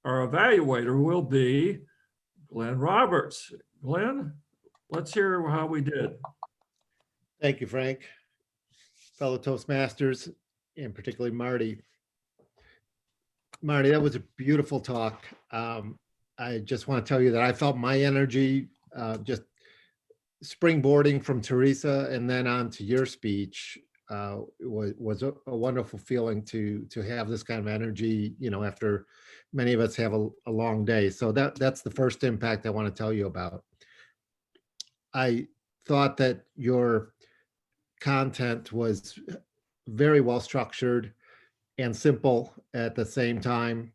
our evaluator will be Glenn Roberts. Glenn, let's hear how we did. Thank you, Frank. Fellow Toastmasters, and particularly Marty. Marty, that was a beautiful talk. I just want to tell you that I felt my energy just springboarding from Theresa and then on to your speech. Was a wonderful feeling to have this kind of energy, you know, after many of us have a long day. So that's the first impact I want to tell you about. I thought that your content was very well structured and simple at the same time.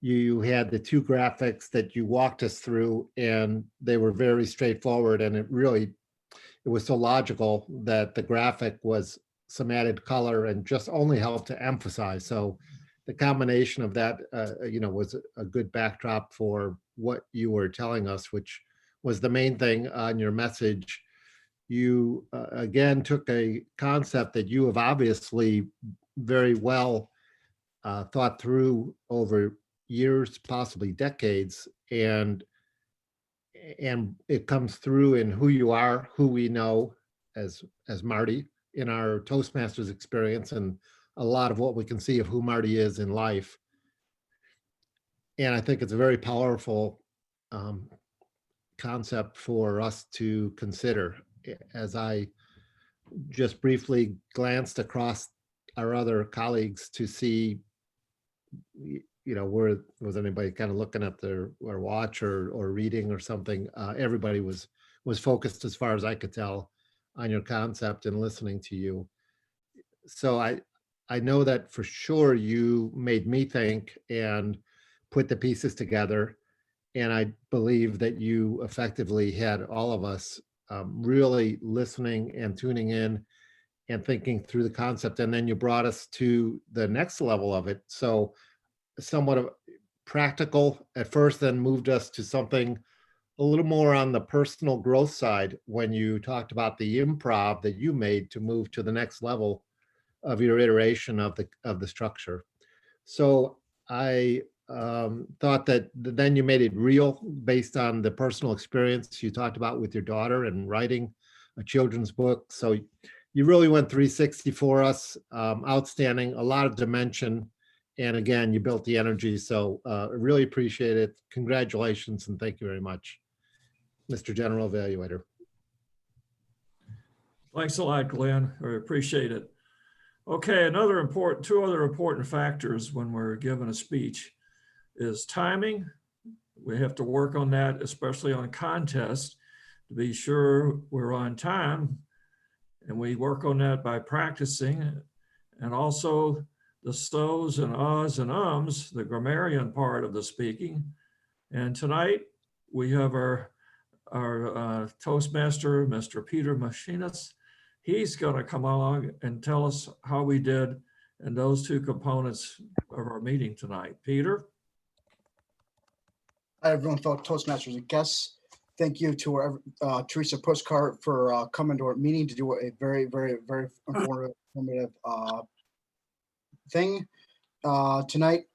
You had the two graphics that you walked us through, and they were very straightforward, and it was so logical that the graphic was some added color and just only helped to emphasize. So the combination of that, was a good backdrop for what you were telling us, which was the main thing on your message. You again took a concept that you have obviously very well thought through over years, possibly decades, and it comes through in who you are, who we know as Marty in our Toastmasters experience, and a lot of what we can see of who Marty is in life. And I think it's a very powerful concept for us to consider. As I just briefly glanced across our other colleagues to see, where was anybody kind of looking at their watch or reading or something. Everybody was focused, as far as I could tell, on your concept and listening to you. So I know that for sure you made me think and put the pieces together. And I believe that you effectively had all of us really listening and tuning in and thinking through the concept. And then you brought us to the next level of it. So somewhat of practical at first, then moved us to something a little more on the personal growth side when you talked about the improv that you made to move to the next level of your iteration of the structure. So I thought that then you made it real based on the personal experience you talked about with your daughter and writing a children's book. So you really went 360 for us. Outstanding, a lot of dimension. And again, you built the energy. So I really appreciate it. Congratulations and thank you very much, Mr. General Evaluator. Thanks a lot, Glenn. I appreciate it. Okay, two other important factors when we're given a speech is timing. We have to work on that, especially on contests, to be sure we're on time. And we work on that by practicing. And also the so's and ahs and ums, the grammarian part of the speaking. And tonight we have our Toastmaster, Mr. Peter Machinus. He's going to come along and tell us how we did in those two components of our meeting tonight. Peter? Hi, everyone, fellow Toastmasters and guests. Thank you to our Theresa Pulsker for coming to our meeting to do a very, very, very informative thing tonight.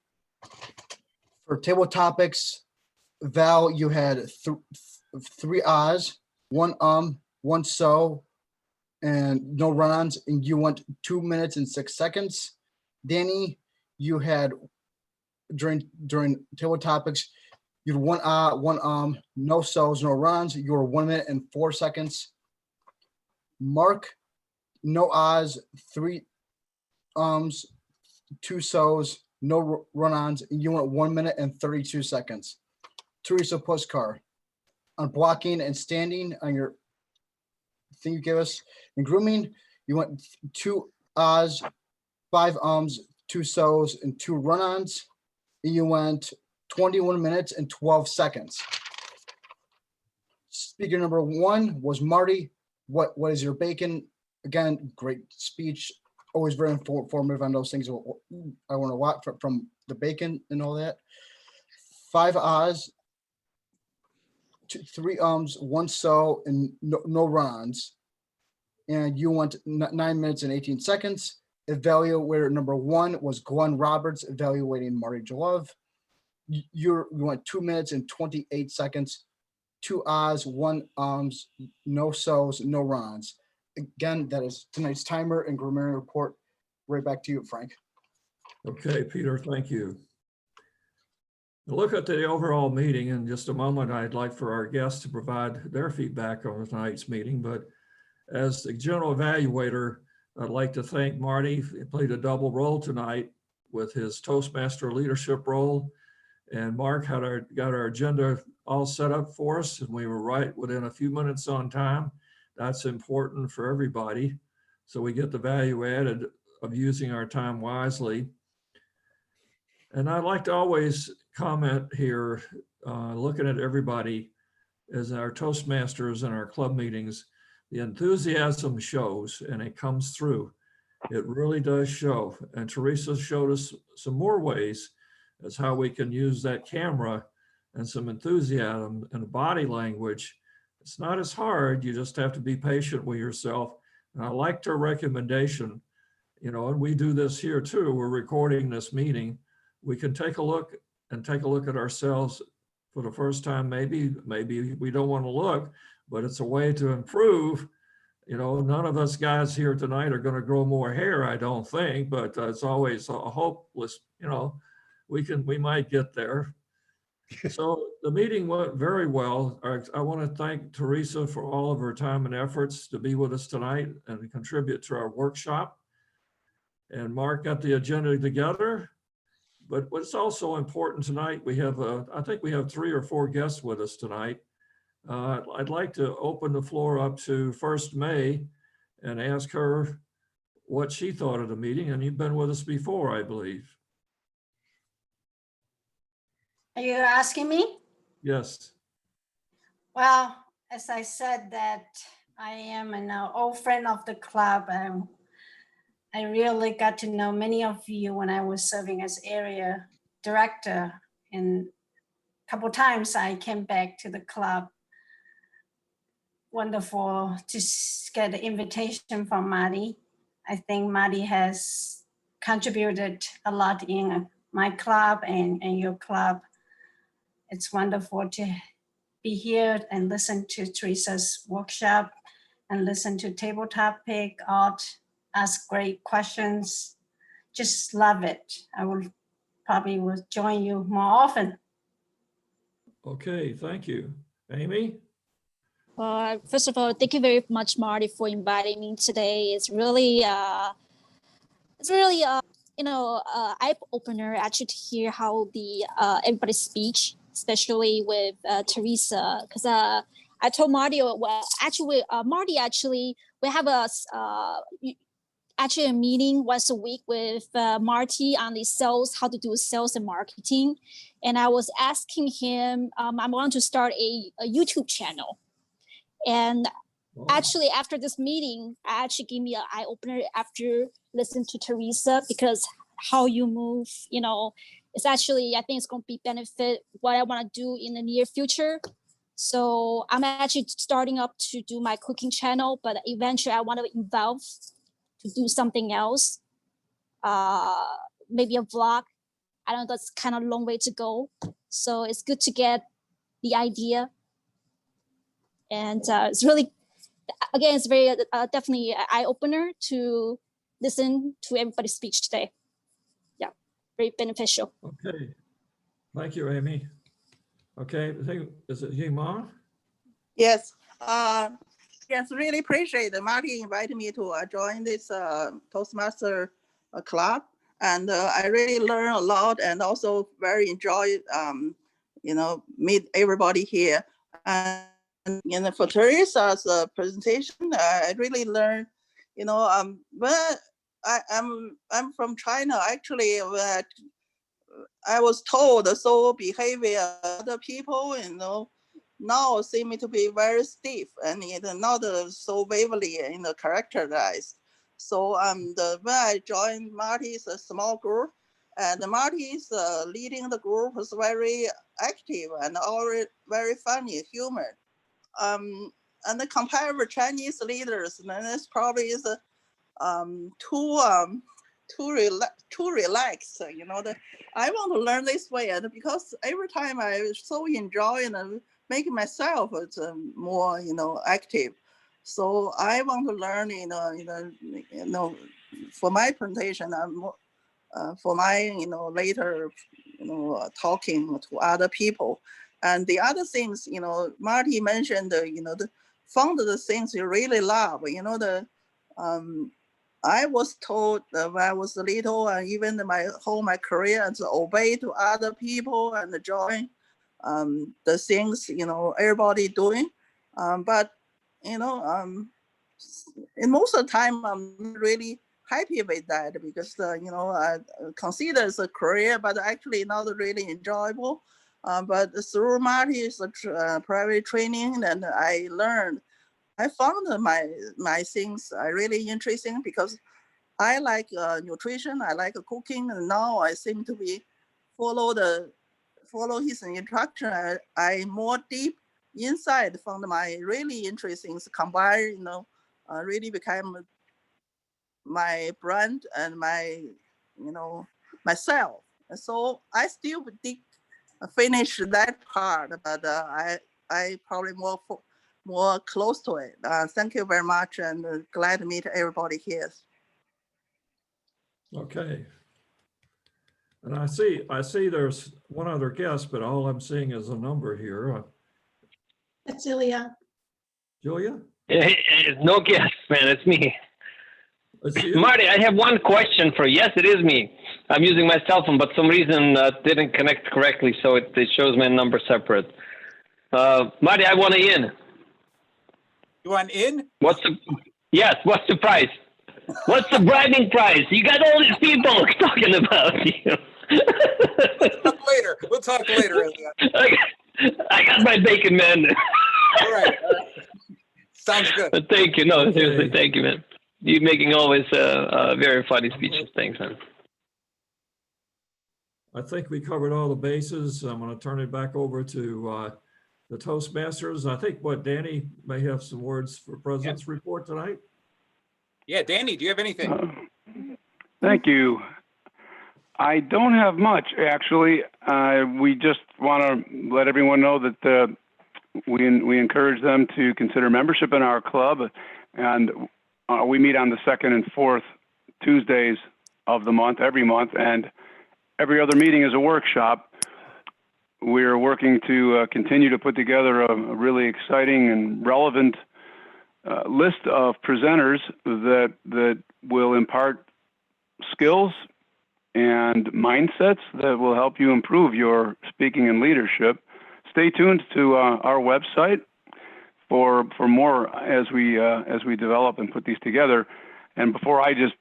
For table topics, Val, you had three ahs, one one so, and no run-ons, and you went 2 minutes and 6 seconds. Danny, you had during table topics, you had one ah, one no so's, no runs. You were 1 minute and 4 seconds. Mark, no ahs, 3 ums, 2 so's, no run-ons, and you went 1 minute and 32 seconds. Theresa Pulsker, on blocking and standing on your thing you gave us. In grooming, you went 2 ahs, 5 ums, 2 so's, and 2 run-ons. And you went 21 minutes and 12 seconds. Speaker number 1 was Marty. What is your bacon? Again, great speech. Always very informative on those things. I learned a lot from the bacon and all that. 5 ahs, 3 ums, 1 so, and no run-ons. And you went 9 minutes and 18 seconds. Evaluator number 1 was Glenn Roberts, evaluating Marty Jalove. You went 2 minutes and 28 seconds. 2 ahs, 1 ums, no so's, no run-ons. Again, that is tonight's timer and grammarian report. Right back to you, Frank. Okay, Peter, thank you. Look at the overall meeting in just a moment. I'd like for our guests to provide their feedback on tonight's meeting, but as the general evaluator, I'd like to thank Marty. He played a double role tonight with his Toastmaster leadership role, and Mark got our agenda all set up for us, and we were right within a few minutes on time. That's important for everybody, so we get the value added of using our time wisely. And I'd like to always comment here, looking at everybody as our Toastmasters and our club meetings, the enthusiasm shows and it comes through. It really does show. And Theresa showed us some more ways as how we can use that camera and some enthusiasm and body language. It's not as hard, you just have to be patient with yourself. And I liked her recommendation, and we do this here too. We're recording this meeting. We can take a look at ourselves for the first time. Maybe we don't want to look, but it's a way to improve. None of us guys here tonight are going to grow more hair, I don't think, but it's always a hopeless, we might get there. So the meeting went very well. I want to thank Theresa for all of her time and efforts to be with us tonight and to contribute to our workshop. And Mark got the agenda together. But what's also important tonight, we have, I think we have 3 or 4 guests with us tonight. I'd like to open the floor up to First May and ask her what she thought of the meeting. And you've been with us before, I believe. Are you asking me? Yes. Well, as I said that I am an old friend of the club, and I really got to know many of you when I was serving as area director. And a couple times I came back to the club. Wonderful to get the invitation from Marty. I think Marty has contributed a lot in my club and your club. It's wonderful to be here and listen to Theresa's workshop and listen to table topic, art, ask great questions. Just love it. I will join you more often. Okay, thank you. Amy? Well, first of all, thank you very much, Marty, for inviting me today. It's really eye opener actually to hear how the everybody's speech, especially with Theresa, because I told Marty, Marty we have a meeting once a week with Marty on the sales, how to do sales and marketing, and I was asking him, I want to start a YouTube channel, and actually after this meeting, actually gave me an eye opener after listening to Theresa, because how you move, it's actually, I think it's going to be benefit what I want to do in the near future. So I'm actually starting up to do my cooking channel, but eventually I want to evolve to do something else, maybe a vlog. I know that's kind of a long way to go. So it's good to get the idea. And it's really, again, it's very definitely an eye opener to listen to everybody's speech today. Yeah, very beneficial. Okay, thank you, Amy. Okay, I think, is it Yimon? Yes, yes, really appreciate it. Marty invited me to join this Toastmaster club, and I really learn a lot, and also very enjoy, meet everybody here. And for Theresa's presentation, I really learned, but I'm from China. Actually, I was told the soul behavior of other people, now seem to be very stiff and not so vividly characterized. So when I joined Marty's small group, and Marty's leading the group was very active and already very funny, humor. And the compared with Chinese leaders, then it's probably is too relaxed. I want to learn this way, and because every time I so enjoy and making myself more active. So I want to learn for my presentation and for my later talking to other people. And the other things, Marty mentioned, found the things you really love. I was told when I was little, and even my career, to obey to other people and join the things everybody doing. But in most of the time, I'm really happy with that, because I consider it's a career, but actually not really enjoyable. But through Marty's private training, and I learned. I found my things are really interesting, because I like nutrition, I like cooking, and now I seem to be follow his instruction. I more deep inside found my really interesting combine, really became my brand and my myself. And so I still did finish that part, but I probably more close to it. Thank you very much, and glad to meet everybody here. Okay. And I see there's one other guest, but all I'm seeing is a number here. That's Ilya. Julia? No guess, man. It's me. It's you? Marty, I have one question for you. Yes, it is me. I'm using my cell phone, but some reason didn't connect correctly, so it shows my number separate. Marty, I want to in. You want in? What's the price? What's the bribing price? You got all these people talking about you. We'll talk later, Ilya. I got my bacon, man. All right. Sounds good. But thank you. No, Okay. seriously, thank you, man. You're making always very funny speeches. Thanks, man. I think we covered all the bases. I'm going to turn it back over to the Toastmasters. I think Danny may have some words for President's report tonight. Yeah, Danny, do you have anything? Thank you. I don't have much, actually. We just want to let everyone know that we encourage them to consider membership in our club, and we meet on the second and fourth Tuesdays of the month, every month, and every other meeting is a workshop. We're working to continue to put together a really exciting and relevant list of presenters that will impart skills and mindsets that will help you improve your speaking and leadership. Stay tuned to our website for more as we develop and put these together. And before I just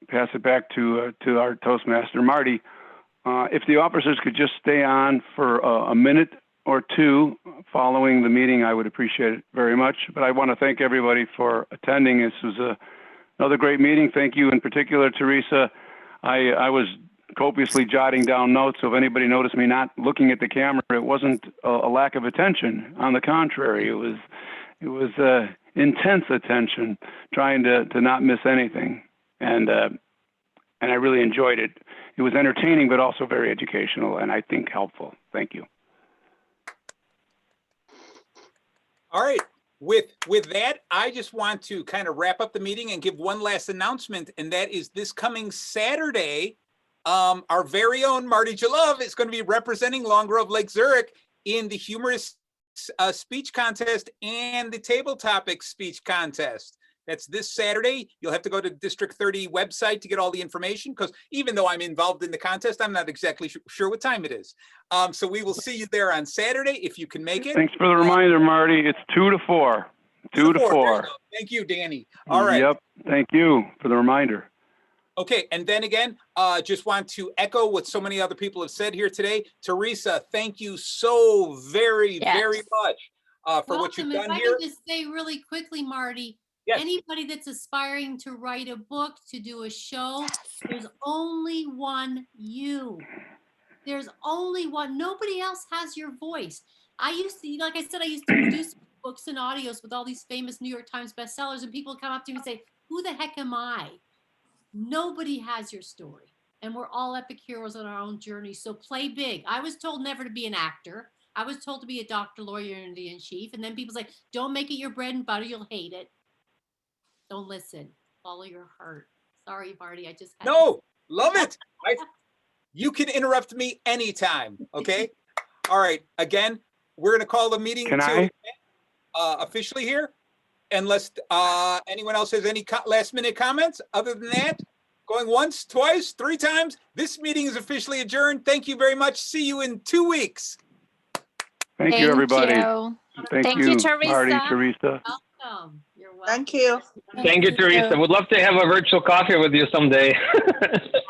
pass it back to our Toastmaster Marty, if the officers could just stay on for a minute or two following the meeting, I would appreciate it very much. But I want to thank everybody for attending. This was another great meeting. Thank you in particular, Theresa. I was copiously jotting down notes, so if anybody noticed me not looking at the camera, it wasn't a lack of attention. On the contrary, it was intense attention, trying to not miss anything. And I really enjoyed it. It was entertaining, but also very educational, and I think helpful. Thank you. All right. With that, I just want to kind of wrap up the meeting and give one last announcement, and that is this coming Saturday, our very own Marty Jalove is going to be representing Long Grove Lake Zurich in the humorous speech contest and the table topic speech contest. That's this Saturday. You'll have to go to District 30 website to get all the information, because even though I'm involved in the contest, I'm not exactly sure what time it is. So we will see you there on Saturday if you can make it. Thanks for the reminder, Marty. It's 2 to 4. 2 to 4. Thank you, Danny. All right. Yep. Thank you for the reminder. Okay, and then again, just want to echo what so many other people have said here today. Theresa, thank you so very much for what you've done here. If I can just say really quickly, Marty, anybody that's aspiring to write a book, to do a show, there's only one you. There's only one. Nobody else has your voice. I used to, like I said, I used to produce books and audios with all these famous New York Times bestsellers, and people come up to me and say, who the heck am I? Nobody has your story. And we're all epic heroes on our own journey. So play big. I was told never to be an actor. I was told to be a doctor, lawyer, Indian-in-chief. And then people say, don't make it your bread and butter. You'll hate it. Don't listen. Follow your heart. Sorry, Marty. I just had love it. You can interrupt me anytime. Okay. All right. Again, we're going to call the meeting officially here. Unless anyone else has any last minute comments. Other than that, going once, twice, 3 times, this meeting is officially adjourned. Thank you very much. See you in 2 weeks. Thank you, everybody. Thank you, Theresa. Marty, Theresa. Welcome. You're welcome. Thank you. Thank you, Theresa. Would love to have a virtual coffee with you someday.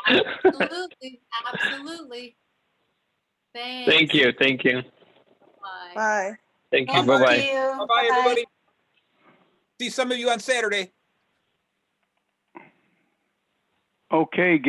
Absolutely. Absolutely. Thanks. Thank you. Thank you. Bye. Bye. Thank you. Bye-bye. Bye-bye, everybody. See some of you on Saturday. Okay, gang.